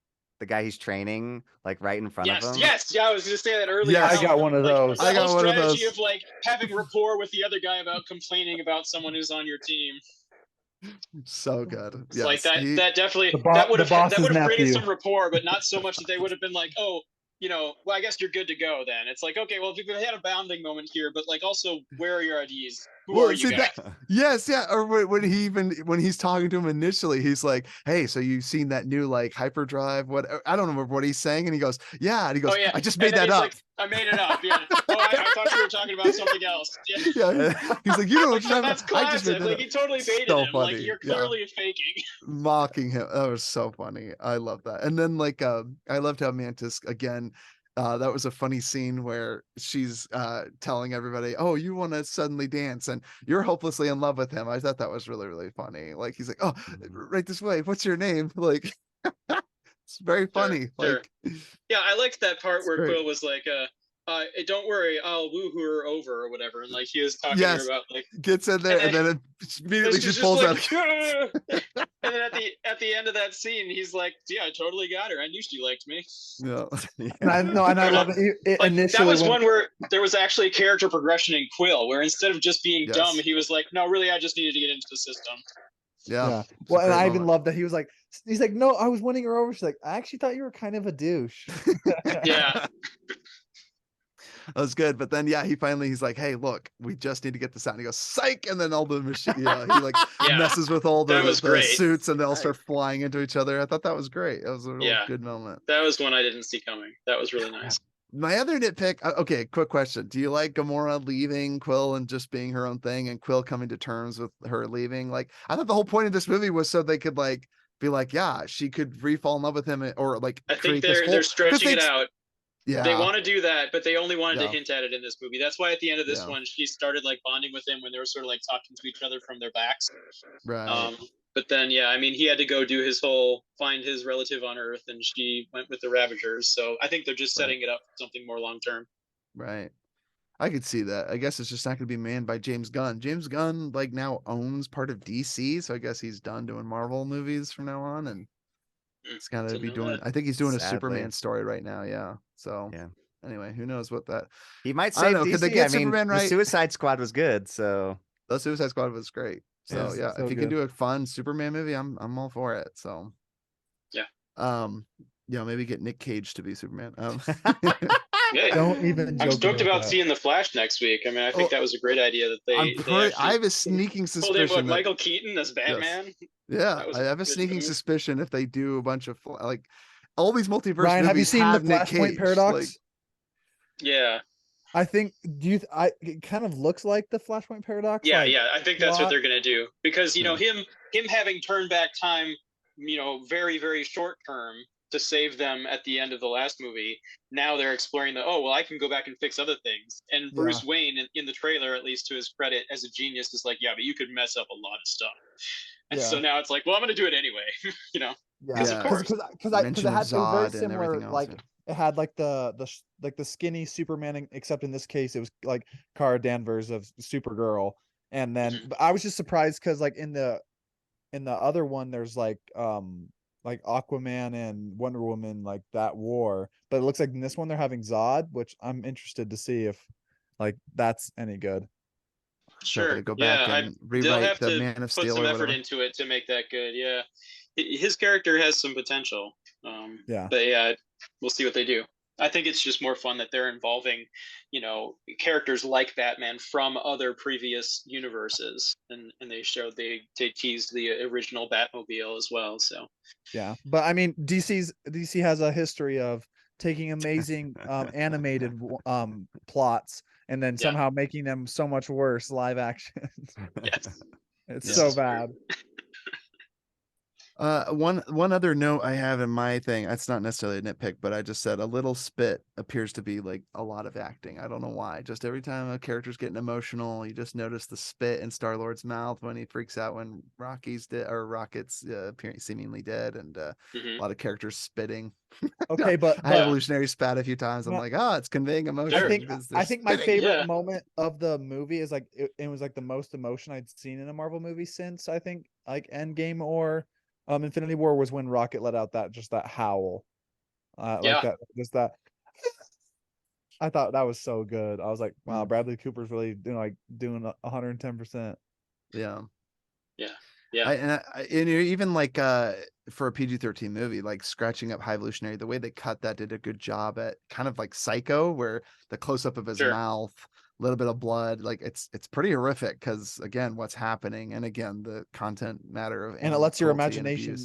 guy he's training like right in front of him.
Yes, I was gonna say that earlier.
Yeah,
I got one of those.
The
I got
whole
one of
strategy
those.
of like having rapport with the other guy about complaining about someone who's on your team.
So good.
It's like that.
He-
That definitely
The
that would have
boss's
created
nephew.
some rapport, but not so much that they would have been like, oh, well, I guess you're good to go then. It's like, okay, well, we had a bounding moment here, but like, also, where are your IDs? Who
Well,
are you
see,
guys?
yes, yeah. Or when he's talking to him initially, he's like, "Hey, so you've seen that new like hyperdrive? What I don't know what he's saying." And he goes, "Yeah," and he goes,
Oh yeah,
"I just
And
made
then
that
he's
up."
like, I made it up. Yeah. Oh, I thought you were talking about something else. Yeah.
Yeah, he's like, "You know what?
That's
I just made
classic.
that
Like
up."
he totally baited
So
him.
funny.
Like you're
Yeah.
clearly faking.
Mocking him. That was so funny. I love that. And then like I loved how Mantis again. That was a funny scene where she's telling everybody, "Oh, you want to suddenly dance, and you're hopelessly in love with him." I thought that was really, really funny. Like he's like, "Oh, right this way. What's your name?" Like, it's very funny.
Sure.
Like,
Yeah, I liked that part
It's
where
great.
Quill was like, don't worry, I'll woo her over or whatever, and like he was talking
Yes.
to her about like
gets in there, and then it immediately
she's
just
just
pulls
like,
out.
and then at the end of that scene, he's like, yeah, I totally got her. I knew she liked me.
Yeah.
And I love it.
Like
Initially,
that was one where there was actually character progression in Quill, where instead of just being
Yes.
dumb, he was like, no, really, I just needed to get into the system.
Yeah. It's a
Well, and
great
I even
moment.
love that he's like, no, I was winning her over. She's like, I actually thought you were kind of a douche.
Yeah.
That was good. But then he's like, "Hey, look, we just need to get this out." And he goes, "Psych!" And then all the machine, he like
Yeah.
messes with all
That
the
was great.
suits, and they all start flying into each other. I thought that was great. That was a real good moment.
That was one I didn't see coming. That was really nice.
My other nitpick. Okay, quick question: do you like Gamora leaving Quill and just being her own thing, and Quill coming to terms with her leaving? Like, I thought the whole point of this movie was so they could like be like, yeah, she could fall in love with him, or like
I think
create this
they're stretching it out.
Yeah,
They want to do that, but they only wanted to
Yeah.
hint at it in this movie. That's why at the end of this
Yeah.
one, she started like bonding with him when they were sort of like talking to each other from their backs.
right.
But then, I mean, he had to go do his whole find his relative on Earth, and she went with the Ravagers. So I think they're just setting it up for something more long term.
Right. I could see that. I guess it's just not going to be manned by James Gunn. James Gunn like now owns part of DC, so I guess he's done doing Marvel movies from now on, and it's got to
Didn't
be
know
doing.
that.
I think he's doing a
Sadly.
Superman story right now. Yeah. So
Yeah.
Anyway, who knows what that?
He might
I don't
save
know.
DC.
Could they get
I mean,
Superman
the
right?
Suicide Squad was good, so
The Suicide Squad was great. So
Yeah,
if you can
good.
do a fun Superman movie, I'm all for it. So
Yeah.
Maybe get Nick Cage to be Superman.
Yeah.
Don't even.
I'm
joke
stoked about
that.
seeing the Flash next week. I mean, I think that was a great idea that they.
I have a sneaking
pulled in
suspicion that
Michael Keaton as Batman.
yeah,
That was
I have a
good
sneaking
move.
suspicion if they do a bunch of like all these multiverse
Ryan,
movies
have you seen the
Nick
Flashpoint
Cage,
paradox?
like-
Yeah.
I think. It kind of looks like the Flashpoint paradox.
Yeah,
like,
I think that's what
plot.
they're gonna do because
Yeah.
him having turned back time, very very short term to save them at the end of the last movie. Now they're exploring the, oh, well, I can go back and fix other things. And Bruce Wayne, in the trailer, at least to his credit, as a genius, is like, yeah, but you could mess up a lot of stuff. And so now it's like, well, I'm going to do it anyway, you know? Because of course.
Because
Mention
it
of
was very
Zod and
similar.
everything else,
Like
yeah.
it had like the skinny Superman, except in this case it was like Kara Danvers of Supergirl. And then but I was just surprised because like in the other one there's like Aquaman and Wonder Woman, like that war. But it looks like in this one they're having Zod, which I'm interested to see if like that's any good.
So
Sure.
they go
Yeah,
back and
they'll
rewrite
have
the
to
Man of
put
Steel
some
or
effort
whatever.
into it to make that good. Yeah, his character has some potential.
Yeah.
But yeah, we'll see what they do. I think it's just more fun that they're involving, you know, characters like Batman from other previous universes, and they teased the original Batmobile as well. So
Yeah, but I mean, DC has a history of taking amazing animated plots and then somehow making them so much worse live action.
yes,
It's so bad.
One other note I have in my thing, it's not necessarily a nitpick, but I just said a little spit appears to be like a lot of acting. I don't know why. Just every time a character's getting emotional, you just notice the spit in Star-Lord's mouth when he freaks out when Rocket's appearing seemingly dead, and a lot of characters spitting.
Okay, but
I evolutionary spat a few times. I'm like, it's conveying emotion.
I think my favorite moment of the movie is like it was like the most emotion I'd seen in a Marvel movie since I think like Endgame or Infinity War, was when Rocket let out that howl. Like that, just that. I thought that was so good. I was like, wow, Bradley Cooper's really doing 110%.
Yeah.
Yeah.
And even like for a PG-13 movie, like scratching up High Evolutionary, the way they cut that did a good job at kind of like Psycho, where the close up of his mouth, a little bit of blood, like it's pretty horrific because again, what's happening, and again, the content matter of
and it lets your imagination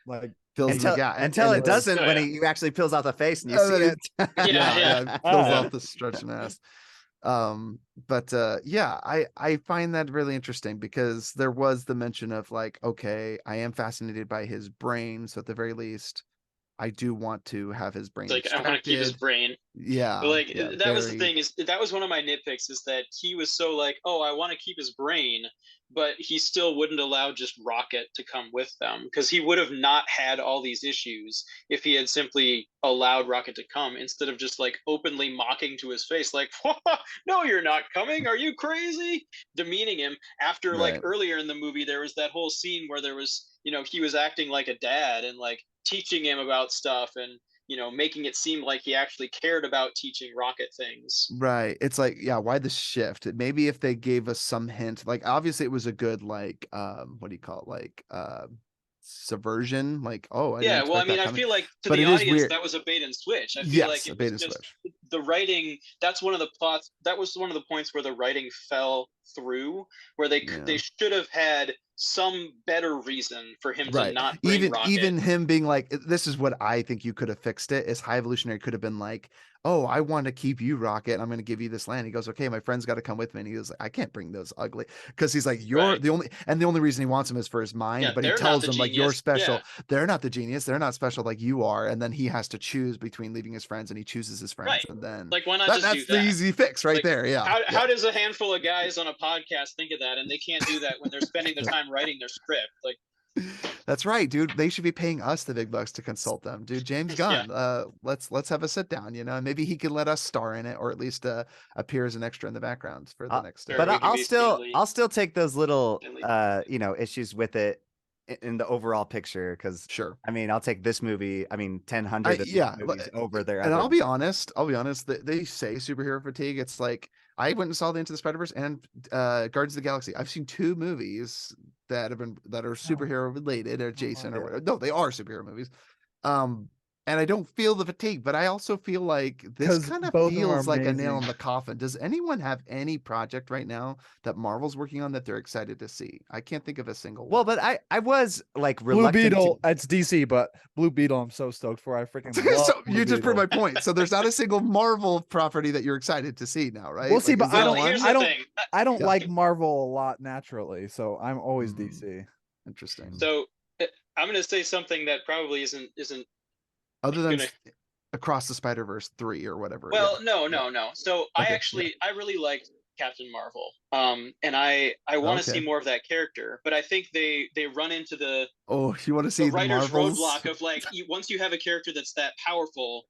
like
until it doesn't when he actually peels out the face and you see it.
Peels off the stretch mask. I find that really interesting because there was the mention of like, okay, I am fascinated by his brain, so at the very least I do want to have his brain
like
extracted.
I want to keep his brain.
Yeah,
but that was the thing, is that was one of my nitpicks, is that he was so like, oh, I want to keep his brain, but he still wouldn't allow just Rocket to come with them, because he would have not had all these issues if he had simply allowed Rocket to come, instead of just like openly mocking to his face like, no, you're not coming, are you crazy, demeaning him. After like earlier in the movie there was that whole scene where there was, you know, he was acting like a dad and like teaching him about stuff and, you know, making it seem like he actually cared about teaching Rocket things.
Right. It's like, why the shift? Maybe if they gave us some hint, like obviously it was a good like what do you call it? Like subversion, like, oh,
I mean, I feel like to the audience that was a bait and switch. I feel like it was just the writing. That's one of the plots. That was one of the points where the writing fell through, where they should have had some better reason for him to not bring Rocket.
Even him being like, this is what I think you could have fixed it, is High Evolutionary could have been like, oh, I want to keep you, Rocket, and I'm going to give you this land. He goes, okay, my friend's got to come with me. And he goes like, I can't bring those ugly, because he's like, you're the only reason he wants him is for his mind. But he tells them like, you're special. They're not the genius. They're not special like you are. And then he has to choose between leaving his friends, and he chooses his friends. And then
like, why not just do that?
That's the easy fix right there. Yeah.
How does a handful of guys on a podcast think of that? And they can't do that when they're spending their time writing their script. Like,
that's right, dude. They should be paying us the big bucks to consult them, dude. James Gunn. Let's have a sit down, you know, and maybe he could let us star in it, or at least appear as an extra in the background for the next.
But I'll still take those little issues with it in the overall picture, because I mean, I'll take this movie, I mean 1000 movies over there.
And I'll be honest, they say superhero fatigue. It's like, I went and saw the Into the Spider-Verse and Guardians of the Galaxy. I've seen two movies that are superhero related or adjacent or whatever. No, they are superhero movies. And I don't feel the fatigue, but I also feel like this kind of feels like a nail in the coffin. Does anyone have any project right now that Marvel's working on that they're excited to see? I can't think of a single one.
Well, but I was like
reluctant. Blue Beetle, it's DC, but Blue Beetle, I'm so stoked for. I freaking love
so you just proved my point. So there's not a single Marvel property that you're excited to see now, right?
We'll see, but I don't like Marvel a lot naturally, so I'm always DC.
Interesting.
So I'm going to say something that probably isn't
other than
gonna
Across the Spider-Verse 3 or whatever.
Well,
yeah.
no. So
Okay,
I really liked Captain Marvel. And I want to see
Okay.
more of that character, but I think they run into
Oh, you want to
the
see the
writer's
Marvels?
roadblock of like once you have a character that's that powerful,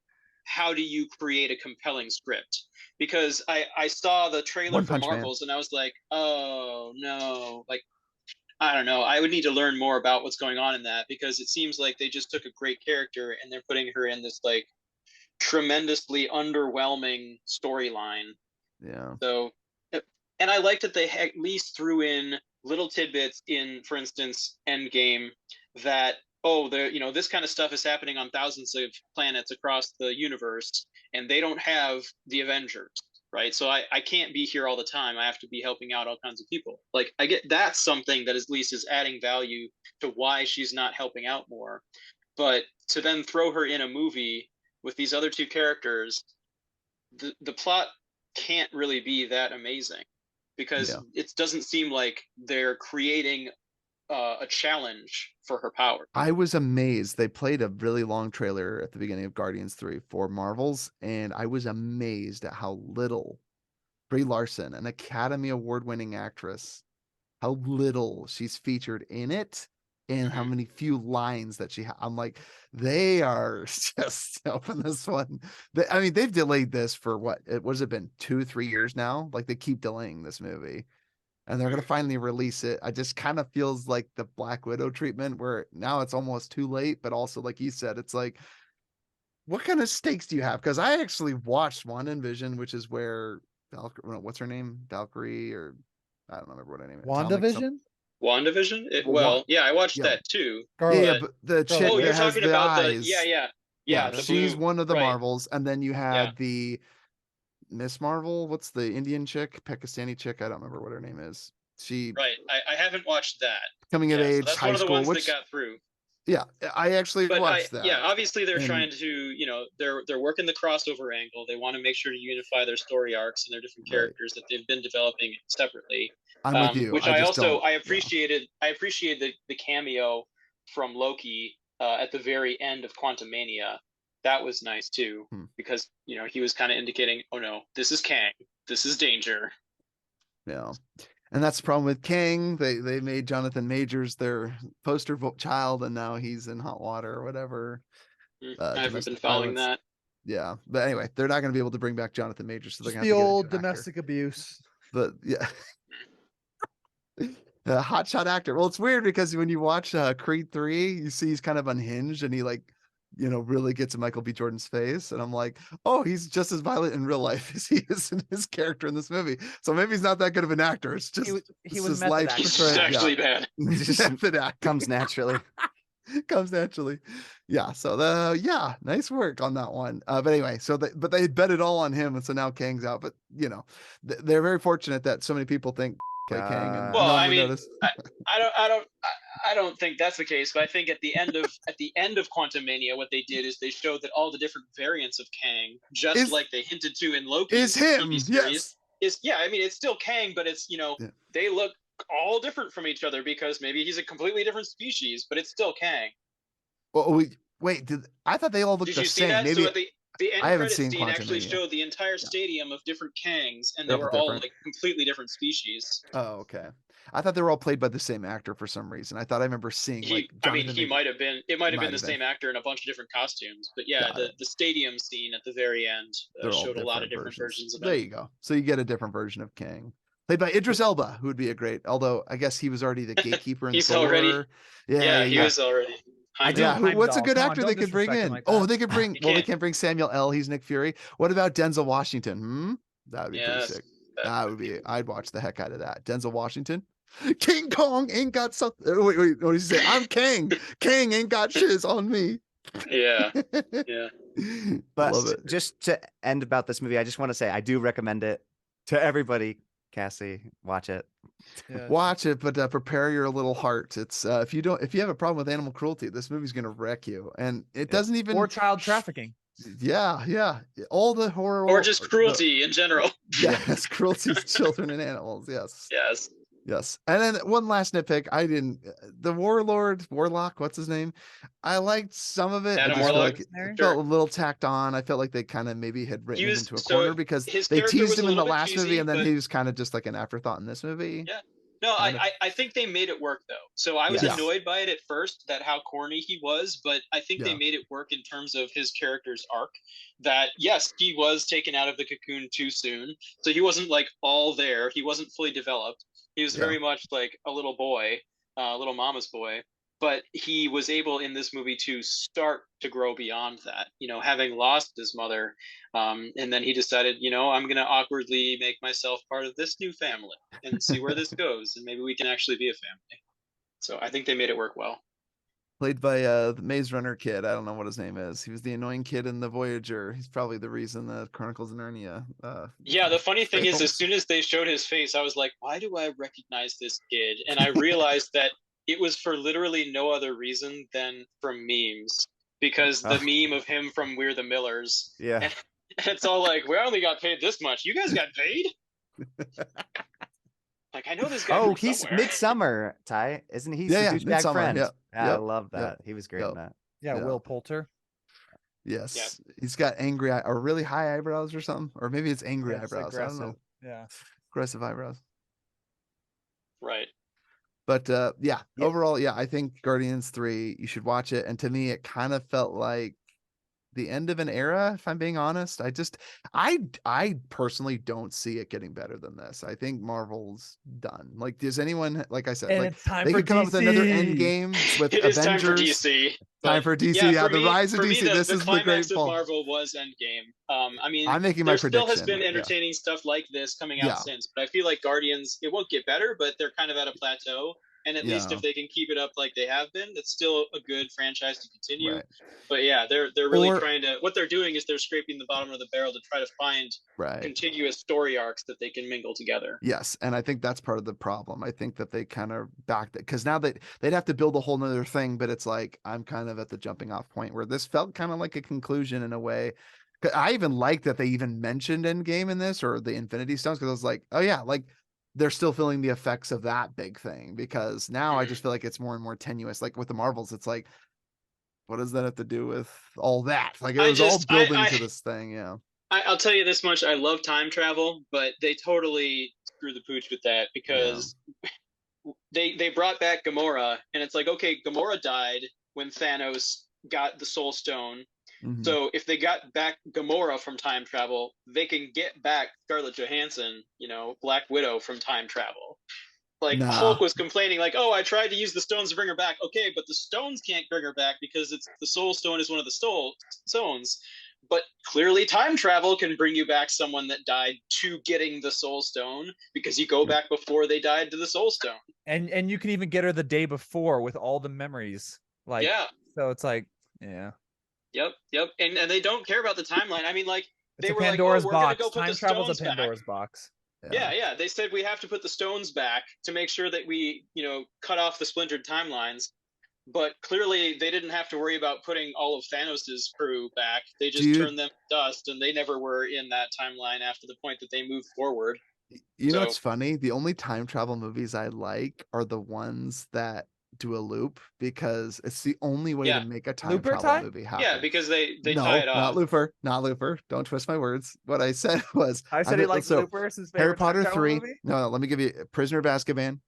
how do you create a compelling script? Because I saw the trailer
One
for
Punch Man.
Marvels and I was like, oh no, like I don't know. I would need to learn more about what's going on in that because it seems like they just took a great character and they're putting her in this like tremendously underwhelming storyline.
Yeah.
So, and I liked that they at least threw in little tidbits in, for instance, Endgame that this kind of stuff is happening on thousands of planets across the universe, and they don't have the Avengers, right? So I can't be here all the time. I have to be helping out all kinds of people. Like I get that's something that at least is adding value to why she's not helping out more. But to then throw her in a movie with these other two characters, the plot can't really be that amazing because
Yeah.
it doesn't seem like they're creating a challenge for her power.
I was amazed. They played a really long trailer at the beginning of Guardians 3 for Marvels, and I was amazed at how little Brie Larson, an Academy Award-winning actress, how little she's featured in it and how
Mhm.
many few lines that I'm like, they are just helping this one. I mean, they've delayed this for what has it been 2-3 years now? Like they keep delaying this movie and they're going to finally release it. I just kind of feels like the Black Widow treatment where now it's almost too late, but also like you said, it's like, what kind of stakes do you have? Because I actually watched WandaVision, which is where Valkyrie, what's her name? Valkyrie, or I don't remember what her name is. Atomic
WandaVision?
WandaVision?
Well,
Yeah, I watched
yeah,
that too.
yeah,
Scarlet.
But
but the chick
oh,
that
you're
has
talking
the
about
eyes,
yeah,
yeah,
the
she's
blue,
one of the
right?
Marvels, and then you
Yeah,
had the Miss Marvel. What's the Indian chick, Pakistani chick? I don't remember what her name is. She
right. I haven't watched that.
coming of
Yeah, so
age,
that's
high
one of the
school,
ones that
which
got through.
yeah, I actually
But
watched that,
obviously they're
and
trying to, they're working the crossover angle. They want to make sure to unify their story arcs and their different
right,
characters that they've been developing separately.
I'm with you.
Which
I
I
just
also
don't.
I
Yeah,
appreciated. I appreciated the cameo from Loki at the very end of Quantumania. That was nice too
hmm,
because he was kind of indicating, oh no, this is Kang, this is danger.
yeah. And that's the problem with Kang. They made Jonathan Majors their poster child, and now he's in hot water or whatever.
I haven't been
Domestic
following
violence.
that.
Yeah, but anyway, they're not going to be able to bring back Jonathan Majors, so they're
Just
going to
the
have to get a
old
new actor.
domestic abuse.
But yeah, a hotshot actor. Well, it's weird because when you watch Creed 3, you see he's kind of unhinged and he like, really gets in Michael B. Jordan's face. And I'm like, oh, he's just as violent in real life as he is in his character in this movie. So maybe he's not that good of an actor. It's just
He
it's
was
just
method
life
acting.
He's
portrayed.
actually bad.
It just
Method acting
comes naturally.
comes naturally. Yeah. So nice work on that one. But anyway, but they bet it all on him, and so now Kang's out. But they're very fortunate that so many people think play Kang, and
Well,
no one
I
would
mean,
notice.
I don't think that's the case. But I think at the end of Quantumania, what they did is they showed that all the different variants of Kang, just like they hinted to in Loki's
Is him?
TV series,
Yes.
I mean, it's still Kang, but it's
Yeah.
they look all different from each other because maybe he's a completely different species, but it's still Kang.
Well, wait. I thought they all looked
Did
the
you see
same.
that?
Maybe
So at the end
I haven't
credit
seen
scene actually
Quantumania.
showed the entire stadium of different Kangs, and
They're
they
all
were all
different.
like completely different species.
Oh, okay. I thought they were all played by the same actor for some reason. I thought I remember seeing like Jonathan
He
Majors.
might have been. It might have been
Might
the
have been.
same actor in a bunch of different costumes. But yeah,
Got it.
the stadium scene at the very end
They're all
showed a lot of
different
different versions of
There
him.
you go. So you get a different version of Kang, played by Idris Elba, who would be a great. Although I guess he was already the gatekeeper in
He's
Thor.
already. Yeah, he was already.
I do-
Yeah, what's a
Heimdall.
good
Come on,
actor
don't
they could bring
disrespect him
in?
like
Oh,
that.
they could bring.
You
Well, they
can't.
can't bring Samuel L. He's Nick Fury. What about Denzel Washington? That would be pretty
Yes.
sick. That would be. I'd watch the heck out of that. Denzel Washington. King Kong ain't got something. Wait, what did he say? I'm Kang. Kang ain't got shiz on me.
Yeah. Yeah.
But
Love it.
just to end about this movie, I just want to say I do recommend it to everybody. Cassie, watch it.
Yeah.
Watch it, but prepare your little heart. It's if you have a problem with animal cruelty, this movie's gonna wreck you. And it doesn't even
Or child trafficking.
Yeah. All the horror
Or just cruelty in general.
Yes, cruelty to children and animals. Yes.
Yes.
Yes. And then one last nitpick. The Warlock, what's his name? I liked some of it. I
Adam
just feel
Warlock.
like it
Mercenary?
felt
Sure.
a little tacked on. I felt like they kind of maybe had
He
written him
was
into a
so
corner because
his
they
character
teased
was a
him in the
little bit
last movie
cheesy,
and then
but
he was kind of just like an afterthought in this movie.
yeah. No,
Kind of.
I think they made it work though. So I was
Yes.
annoyed by it at first, that how corny he was, but I think they
Yeah.
made it work in terms of his character's arc. That yes, he was taken out of the cocoon too soon, so he wasn't like all there. He wasn't fully developed. He was
Yeah.
very much like a little boy, little mama's boy. But he was able in this movie to start to grow beyond that. You know, having lost his mother, and then he decided, you know, I'm going to awkwardly make myself part of this new family and see where this goes, and maybe we can actually be a family. So I think they made it work well.
Played by the Maze Runner kid. I don't know what his name is. He was the annoying kid in the Voyager. He's probably the reason the Chronicles of Narnia.
Yeah, the funny thing is, as
fails.
soon as they showed his face, I was like, why do I recognize this kid? And I realized that it was for literally no other reason than from memes. Because the meme of him from We're the Millers.
Yeah.
And it's all like, we only got paid this much. You guys got paid? Like, I know this guy.
Oh,
from
he's
somewhere.
Midsummer, Ty, isn't he?
Yeah,
He's the douchebag
Midsummer,
friend.
yeah.
I
Yep,
love that.
yep,
He was great in that.
Yeah,
Yeah.
Will Poulter.
Yes. He's got angry or really high eyebrows or something. Or maybe it's angry
Yeah, it's
eyebrows. I don't know.
aggressive. Yeah.
Aggressive eyebrows.
Right.
But yeah,
Yeah.
overall, yeah, I think Guardians 3, you should watch it. And to me, it kind of felt like the end of an era, if I'm being honest. I personally don't see it getting better than this. I think Marvel's done. Like, does anyone, like I said,
And
like
it's time
they
for
could come up with another
DC.
end game with
It is time for
Avengers.
DC.
Time
but
for DC.
Yeah,
The rise of
for
DC.
Me,
This
the
is the
climax
great
of
fall.
Marvel was Endgame. I mean,
I'm making my
there still has
prediction.
been entertaining stuff like this coming out
Yeah.
since, but I feel like Guardians, it won't get better, but they're kind of at a plateau. And at least
Yeah.
if they can keep it up like they have been, that's still a good franchise to continue.
Right.
But yeah, they're really
Or-
trying to. What they're doing is they're scraping the bottom of the barrel to try to find
Right.
contiguous story arcs that they can mingle together.
Yes, and I think that's part of the problem. I think that they kind of backed it because now that they'd have to build a whole nother thing, but it's like I'm kind of at the jumping off point where this felt kind of like a conclusion in a way. 'Cause I even like that they even mentioned Endgame in this or the Infinity Stones because I was like, oh yeah, like they're still feeling the effects of that big thing because now I just feel like it's more and more tenuous. Like with the Marvels, it's like, what does that have to do with all that? Like it was all building to this thing, yeah.
I'll tell you this much: I love time travel, but they totally screw the pooch with that because they brought back Gamora, and it's like, okay, Gamora died when Thanos got the Soul Stone.
Mhm.
So if they got back Gamora from time travel, they can get back Scarlett Johansson, you know, Black Widow from time travel. Like
Nah.
Hulk was complaining, like, "Oh, I tried to use the stones to bring her back." Okay, but the stones can't bring her back because it's the Soul Stone is one of the stones. But clearly, time travel can bring you back someone that died to getting the Soul Stone because you go back before they died to the Soul Stone.
And you can even get her the day before with all the memories. Like,
yeah.
So it's like, yeah.
Yep. And they don't care about the timeline. I mean, like
It's
they
a
were
Pandora's
like, "Oh, we're
box.
gonna go put
Time
the
travel's a
stones back."
Pandora's box.
Yeah. They said we have to put the stones back to make sure that we, you know, cut off the splintered timelines. But clearly, they didn't have to worry about putting all of Thanos' crew back. They just turned them to dust, and they never were in that timeline after the point that they moved forward.
You know what's funny? The only time travel movies I like are the ones that do a loop because it's the only way to make a time travel movie happen.
Yeah, because they tie it off.
Not Looper. Don't twist my words. What I said was
I said he likes Looper. His favorite
Harry Potter
time
3.
movie?
No, let me give you Prisoner of Azkaban.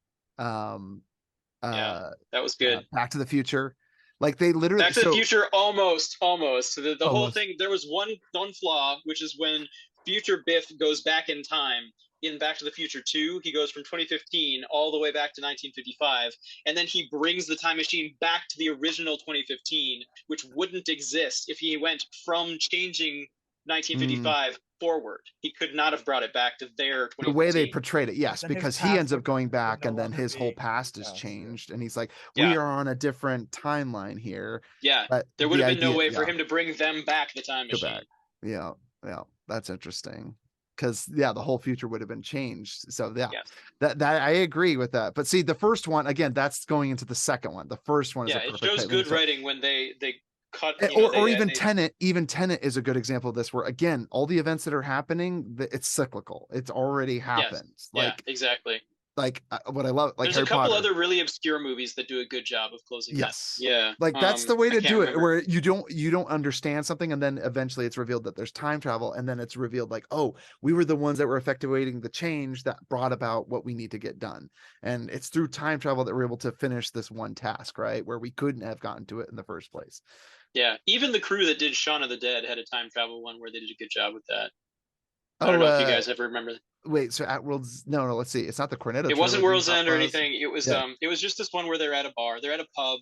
Yeah, that was good.
Back to the Future. Like they literally
Back to the Future almost. So the whole thing, there was one flaw, which is when Future Biff goes back in time. In Back to the Future 2, he goes from 2015 all the way back to 1955, and then he brings the time machine back to the original 2015, which wouldn't exist if he went from changing 1955 forward. He could not have brought it back to their 2015.
The way they portrayed it, yes,
Then
because
his
he ends
past
up going back
no
and then
longer
his whole
be
past is
past,
changed, and he's like, we are on a different timeline here.
Yeah,
but
there would have been no
idea-
way for him to bring them back the time
Go
machine.
back. Yeah, that's interesting. Because the whole future would have been changed. So that I agree with that. But see, the first one again, that's going into the second one. The first one is a
it
perfect
shows good writing when they cut.
or even Tenet. Even Tenet is a good example of this, where again, all the events that are happening, it's cyclical. It's already happened.
Yes. Exactly.
like what I love, like
There's
Harry
a couple
Potter.
other really obscure movies that do a good job of closing that.
Yes.
Yeah.
Like that's the way
I
to
can't
do it,
remember.
where you don't understand something, and then eventually it's revealed that there's time travel, and then it's revealed like, oh, we were the ones that were effectuating the change that brought about what we need to get done. And it's through time travel that we're able to finish this one task, right? Where we couldn't have gotten to it in the first place.
Yeah. Even the crew that did Shaun of the Dead had a time travel one where they did a good job with that. I
Oh,
don't know if you guys ever remember.
wait, so at World's no, let's see. It's not the Cornetto.
It wasn't
trilogy,
World's
Hot
End or
Fuzz.
anything. It was
Yeah.
it was just this one where they're at a bar, they're at a pub,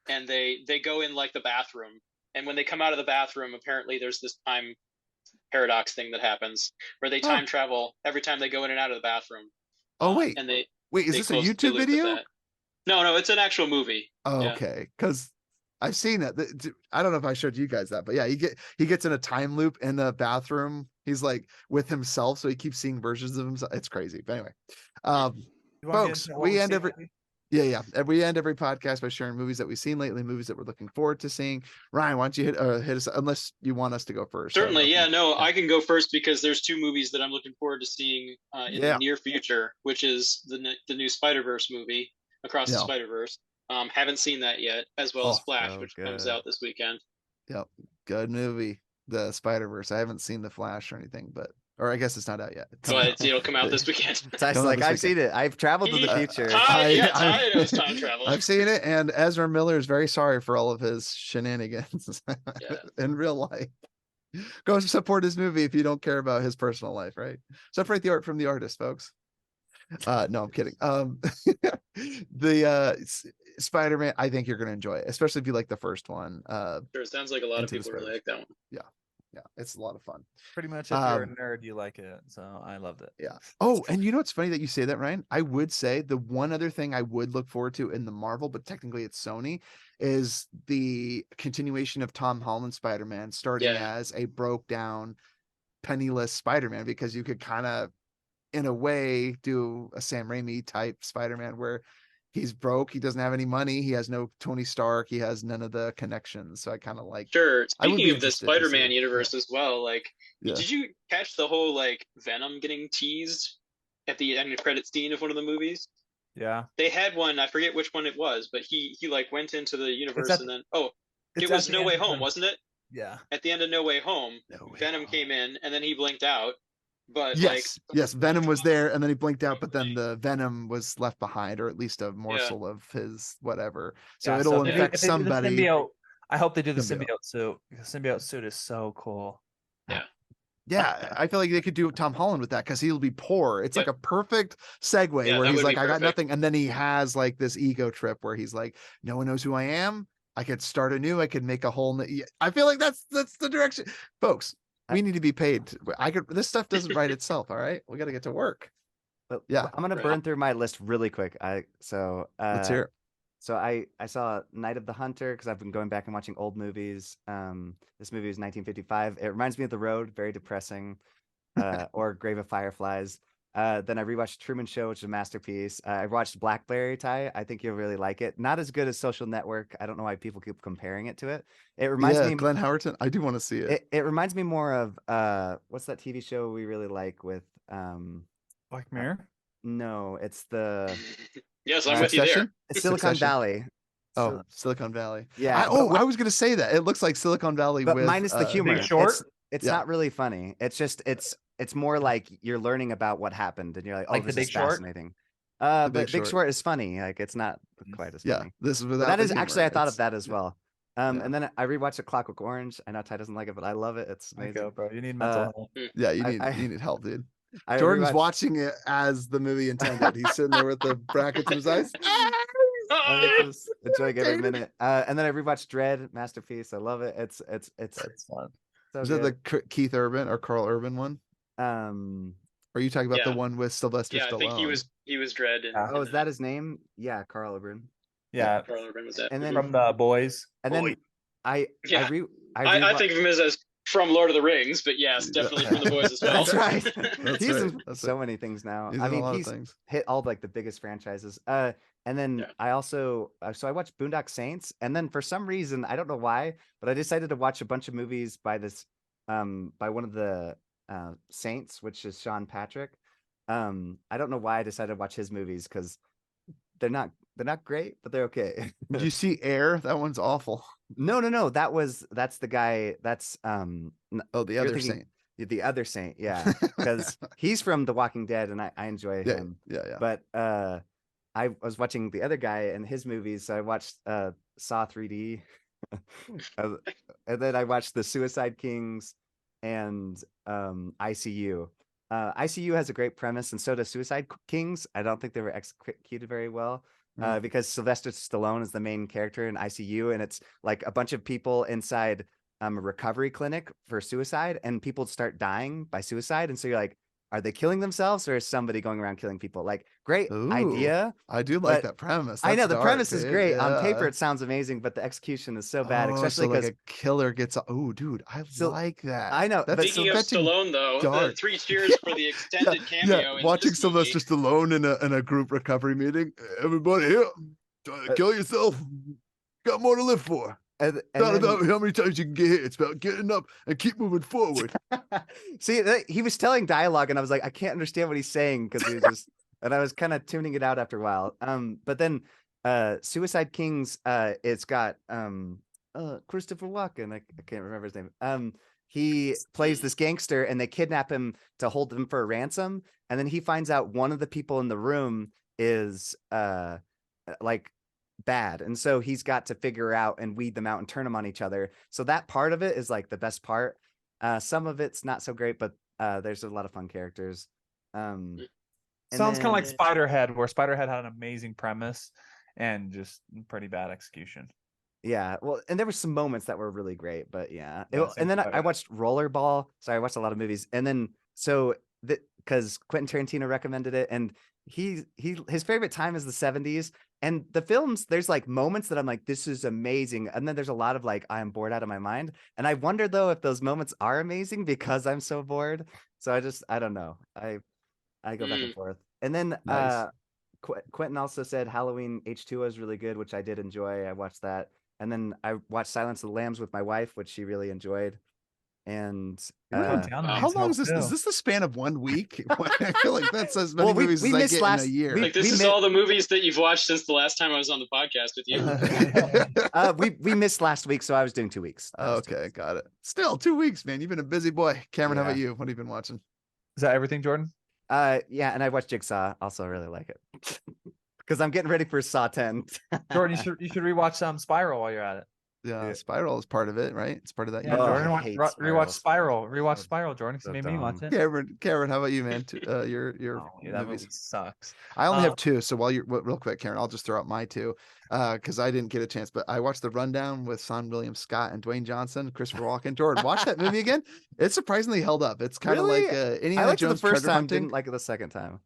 and they go in like the bathroom. And when they come out of the bathroom, apparently there's this time paradox thing that happens where they time travel every time they go in and out of the bathroom.
Oh wait,
and
wait, is
they
this a
close the
YouTube
loop with
video?
that. No, it's an actual movie.
Oh,
Yeah.
okay, because I've seen that. I don't know if I showed you guys that, but yeah, he gets in a time loop in the bathroom. He's like with himself, so he keeps seeing versions of himself. It's crazy. But anyway,
You wanna get
folks,
into what
we
we've
end
seen
every
lately?
and we end every podcast by sharing movies that we've seen lately, movies that we're looking forward to seeing. Ryan, why don't you hit us, unless you want us to go first? I don't know
Certainly,
if
yeah.
you-
No, I can go first because there's two movies that I'm looking forward to seeing in
Yeah.
the near future, which is the new Spider-Verse movie, Across the
Yeah.
Spider-Verse. Haven't seen that yet, as well as
Oh,
Flash,
so
which comes
good.
out this weekend.
Yep, good movie, the Spider-Verse. I haven't seen the Flash or anything, or I guess it's not out yet. It's coming
But
out.
it'll come out this weekend.
Ty's
Coming out
like,
this
I've
weekend.
seen it. I've traveled to the
He-
future.
Ty knows time travel.
I've seen it, and Ezra Miller is very sorry for all of his shenanigans
Yeah.
in real life. Go support his movie if you don't care about his personal life, right? Separate the art from the artist, folks. No, I'm kidding. The Spider-Man, I think you're gonna enjoy it, especially if you like the first one.
Sure, it sounds like a lot of
Into the
people really like that one.
Yeah, it's a lot of fun.
Pretty much if you're a nerd, you like it. So I loved it.
Yeah. Oh, and you know what's funny that you say that, Ryan? I would say the one other thing I would look forward to in the Marvel, but technically it's Sony, is the continuation of Tom Holland Spider-Man, starting
Yeah.
as a broke down, penniless Spider-Man, because you could kind of, in a way, do a Sam Raimi type Spider-Man where he's broke, he doesn't have any money, he has no Tony Stark, he has none of the connections. So I kind of like.
Sure.
I would be
Speaking of the
interested to see
Spider-Man
it.
universe as well, like,
Yeah.
did you catch the whole like Venom getting teased at the end credit scene of one of the movies?
Yeah.
They had one, I forget which one it was, but he like went into the universe
at-
and then
It's
it
at
was
the
No
end
Way
of
Home,
the-
wasn't it?
Yeah.
At the end of No Way Home,
No Way
Venom
Home.
came in and then he blinked out. But
Yes, Venom was there and then he blinked out, but then the Venom was left behind, or at least a morsel of his whatever. So
Yeah,
it'll
if
infect
they do the
somebody.
symbiote, I hope they do the
Symbiote.
symbiote suit. The symbiote suit is so cool.
Yeah, I feel like they could do Tom Holland with that because he'll be poor. It's like a perfect segue
Yeah,
where
that
he's
would
like,
be
I got
perfect.
nothing. And then he has like this ego trip where he's like, no one knows who I am. I could start anew. I could make a whole. I feel like that's the direction, folks. We need to be paid. This stuff doesn't write itself. All right, we got to get to work.
But
Yeah.
I'm gonna burn through my list really quick.
Let's hear it.
So I saw Night of the Hunter because I've been going back and watching old movies. This movie was 1955. It reminds me of The Road, very depressing, or Grave of Fireflies. Then I rewatched Truman Show, which is a masterpiece. I watched Blackberry, Ty. I think you'll really like it. Not as good as Social Network. I don't know why people keep comparing it to it. It reminds me.
Glenn Howerton. I do want to see it.
It reminds me more of what's that TV show we really like with
Black Mirror.
No, it's the
Yes, I'm with you there.
Succession?
Silicon
Succession.
Valley.
Oh, Silicon Valley.
Yeah.
I was gonna say that. It looks like Silicon Valley,
but
with
minus the humor.
Big Short?
It's
Yeah.
not really funny. It's just it's more like you're learning about what happened and you're like, oh,
Like The
this
Big
is
Short?
fascinating.
Big
But Big
Short.
Short is funny. Like it's not quite as
Yeah,
funny.
this is
But
without.
that
the
is actually
humor.
I thought of
It's-
that as well.
Yeah.
And then I rewatched A Clockwork Orange. I know Ty doesn't like it, but I love it. It's
There you
amazing.
go, bro. You need mental health.
Yeah, you
I-
need help, dude.
I
Jordan's
rewatched-
watching it as the movie intended. He's sitting there with the brackets in his eyes.
I'm just enjoying every minute. And then I rewatched Dread, masterpiece. I love it. It's
It's fun.
so
Is that the
good.
Keith Urban or Carl Urban one?
Um
Or are you talking about the
Yeah.
one with Sylvester
Yeah, I think
Stallone?
he was Dredd. And,
oh, is that his name? Yeah, Carl Urban.
Yeah,
Carl Urban was that?
And then
from the boys.
and then I
Yeah.
I
I think of him as from Lord of the Rings, but yes, definitely from the boys as well.
That's right.
That's
He's
right,
in
that's
so
right.
many things now.
He's
I
in a
mean,
lot of
he's
things.
hit all like the biggest franchises. And then
Yeah.
I also so I watched Boondock Saints, and then for some reason I don't know why, but I decided to watch a bunch of movies by this by one of the Saints, which is Sean Patrick. I don't know why I decided to watch his movies because they're not great, but they're okay.
Did you see Air? That one's awful.
No. That's the guy. That's
Oh, the
you're
other
thinking
Saint.
the other Saint, yeah, because he's from The Walking Dead, and I enjoy
Yeah,
him.
yeah.
But I was watching the other guy and his movies. So I watched Saw 3D, and then I watched The Suicide Kings and ICU. ICU has a great premise, and so does Suicide Kings. I don't think they were executed very well. Because Sylvester Stallone is the main character in ICU, and it's like a bunch of people inside a recovery clinic for suicide, and people start dying by suicide. And so you're like, are they killing themselves, or is somebody going around killing people? Like, great
Ooh,
idea.
I do like
But
that premise.
I know
That's
the
dark,
premise is
dude.
great. On paper,
Yeah.
it sounds amazing, but the execution is so bad,
Oh,
especially
so like
because
a killer gets. Oh, dude, I
so
like that.
I know,
That's
but
Speaking of
that's too
Stallone, though, the
dark.
Three Cheers for the extended cameo in
Watching
this movie.
Sylvester Stallone in a group recovery meeting. Everybody here, kill yourself. Got more to live for.
and
Not
then
about how many times you can get hit. It's about getting up and keep moving forward.
see, he was telling dialogue, and I was like, I can't understand what he's saying because he was just, and I was kind of tuning it out after a while. But then, Suicide Kings, it's got Christopher Walken. I can't remember his name. He plays this gangster, and they kidnap him to hold him for a ransom, and then he finds out one of the people in the room is like bad, and so he's got to figure out and weed them out and turn them on each other. So that part of it is like the best part. Some of it's not so great, but there's a lot of fun characters. And
Sounds kind of like
then-
Spiderhead, where Spiderhead had an amazing premise and just pretty bad execution.
yeah, well, and there were some moments that were really great, but yeah.
Yeah,
And then I
Spiderhead.
watched Rollerball. So I watched a lot of movies, and then so because Quentin Tarantino recommended it, and his favorite time is the 70s. And the films, there's like moments that I'm like, this is amazing, and then there's a lot of like, I'm bored out of my mind. And I wonder though if those moments are amazing because I'm so bored. So I don't know. I go back and forth. And then
Nice.
Quentin also said Halloween H2O is really good, which I did enjoy. I watched that. And then I watched Silence of the Lambs with my wife, which she really enjoyed. And
How long is this? Is this the span of 1 week? I feel like that's as many
Well, we
movies as I
missed
get
last-
in a year.
we-
Like, this is all the movies that you've watched since the last time I was on the podcast with you.
we missed last week, so I was doing 2 weeks.
Okay, got it. Still 2 weeks, man. You've been a busy boy. Cameron, how about
Yeah.
you? What have you been watching?
Is that everything, Jordan?
Yeah, and I watched Jigsaw. Also, really like it because I'm getting ready for Saw 10.
Jordan, you should rewatch Spiral while you're at it.
Yeah, Spiral is part of it, right? It's part of that.
Yeah,
Oh,
Jordan,
I hate
rewatch Spiral. Rewatch
So-
Spiral, Jordan, because
so
you made me watch it.
Cameron, how about you, man? Your
Oh, yeah, that
movies.
movie sucks.
I only have two, so while you're real quick, Karen, I'll just throw out my two, because I didn't get a chance. But I watched The Rundown with Son William Scott and Dwayne Johnson, Christopher Walken. Jordan, watch that movie again. It's surprisingly held up. It's kind of
Really?
like
I
Indiana
liked it the
Jones
first
treasure
time,
hunting.
didn't like it the second time.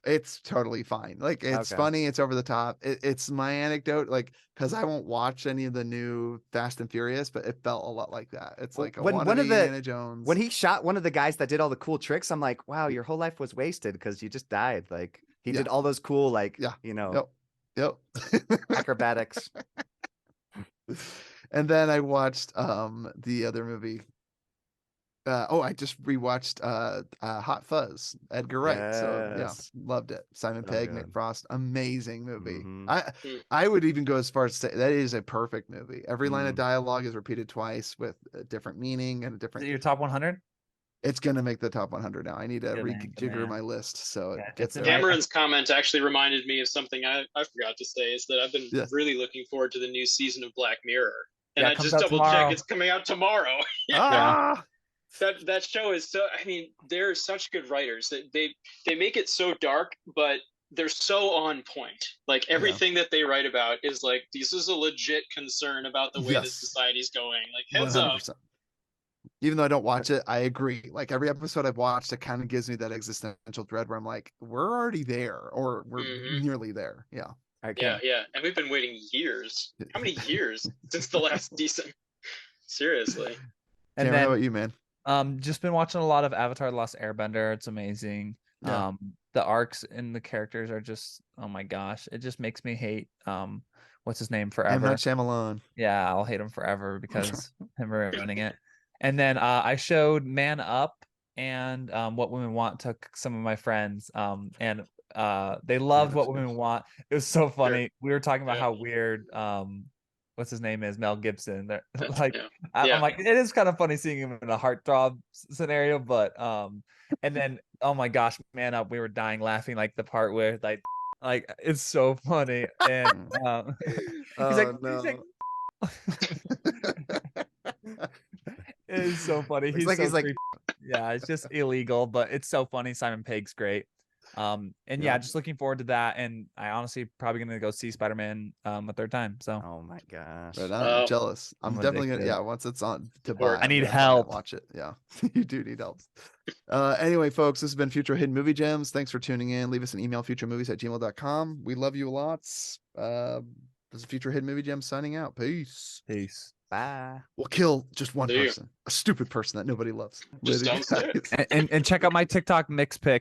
It's totally fine. Like, it's
Okay.
funny. It's over the top. It's my anecdote, like, because I won't watch any of the new Fast and Furious, but it felt a lot like that. It's like a
When one
wannabe
of the-
Indiana Jones.
When he shot one of the guys that did all the cool tricks, I'm like, wow, your whole life was wasted because you just died. Like he
Yeah.
did all those cool, like,
Yeah.
you know,
Yep.
acrobatics.
And then I watched the other movie. I just rewatched Hot Fuzz, Edgar Wright. So yeah,
Yes.
loved it. Simon
So
Pegg,
good.
Nick Frost, amazing movie.
Mhm.
I would even go as far as to say that is a perfect movie. Every line of
Mm.
dialogue is repeated twice with a different meaning and a
Is
different.
it your top 100?
It's gonna make the top 100 now. I need to
Good man, good
rejigger
man.
my list so
Yeah,
it gets
it's in
there.
my-
Cameron's comment actually reminded me of something I forgot to say, is that I've been
Yeah.
really looking forward to the new season of Black Mirror. And
Yeah, it
I
comes
just
out
double
tomorrow.
checked, it's coming out tomorrow.
Ah,
That show is so, I mean, they're such good writers. They make it so dark, but they're so on point. Like, everything that they write about is like, this is a legit concern about the way that
Yes.
society's going. Like, heads up.
100%. Even though I don't watch it, I agree. Like, every episode I've watched, it kind of gives me that existential dread where I'm like, we're already there, or we're
Mhm.
nearly there. Yeah.
All right,
Yeah,
Cam.
yeah. And we've been waiting years. How many years since the last decent? Seriously.
And
Cameron, how
then
about you, man?
just been watching a lot of Avatar: The Last Airbender. It's amazing.
Yeah.
The arcs and the characters are just, oh my gosh, it just makes me hate what's his name
M.
forever.
Night Shyamalan.
Yeah, I'll hate him forever because him ruining it. And then I showed Man Up and What Women Want took some of my friends, and they loved
that's
What
good.
Women Want. It was so funny. We were talking about
Yeah.
how weird what's his name is, Mel Gibson. They're like,
Yeah.
I'm
Yeah.
like, it is kind of funny seeing him in a heartthrob scenario, but and then oh my gosh, man up, we were dying laughing, like the part where like it's so funny, and he's like,
Oh
he's like,
no.
it is so funny.
Looks
He's
like
so
he's like,
creepy. Yeah, it's just illegal, but it's so funny. Simon Pegg's great. And yeah,
yeah.
just looking forward to that. And I honestly probably gonna go see Spider-Man a third time. So
Oh my gosh.
Right on. I'm jealous. I'm
I'm
definitely gonna.
addicted.
Yeah, once it's on to buy,
Support.
I
I'm
need
gonna find it,
help.
watch it. Yeah, you do need help. Anyway, folks, this has been Future Hidden Movie Gems. Thanks for tuning in. Leave us an email, futuremovies@gmail.com. We love you lots. This is Future Hidden Movie Gems signing out. Peace.
Peace.
Bye.
We'll kill just one
See you.
person, a stupid person that nobody loves.
Just
Later,
downstairs.
guys.
And check out my TikTok mix pick.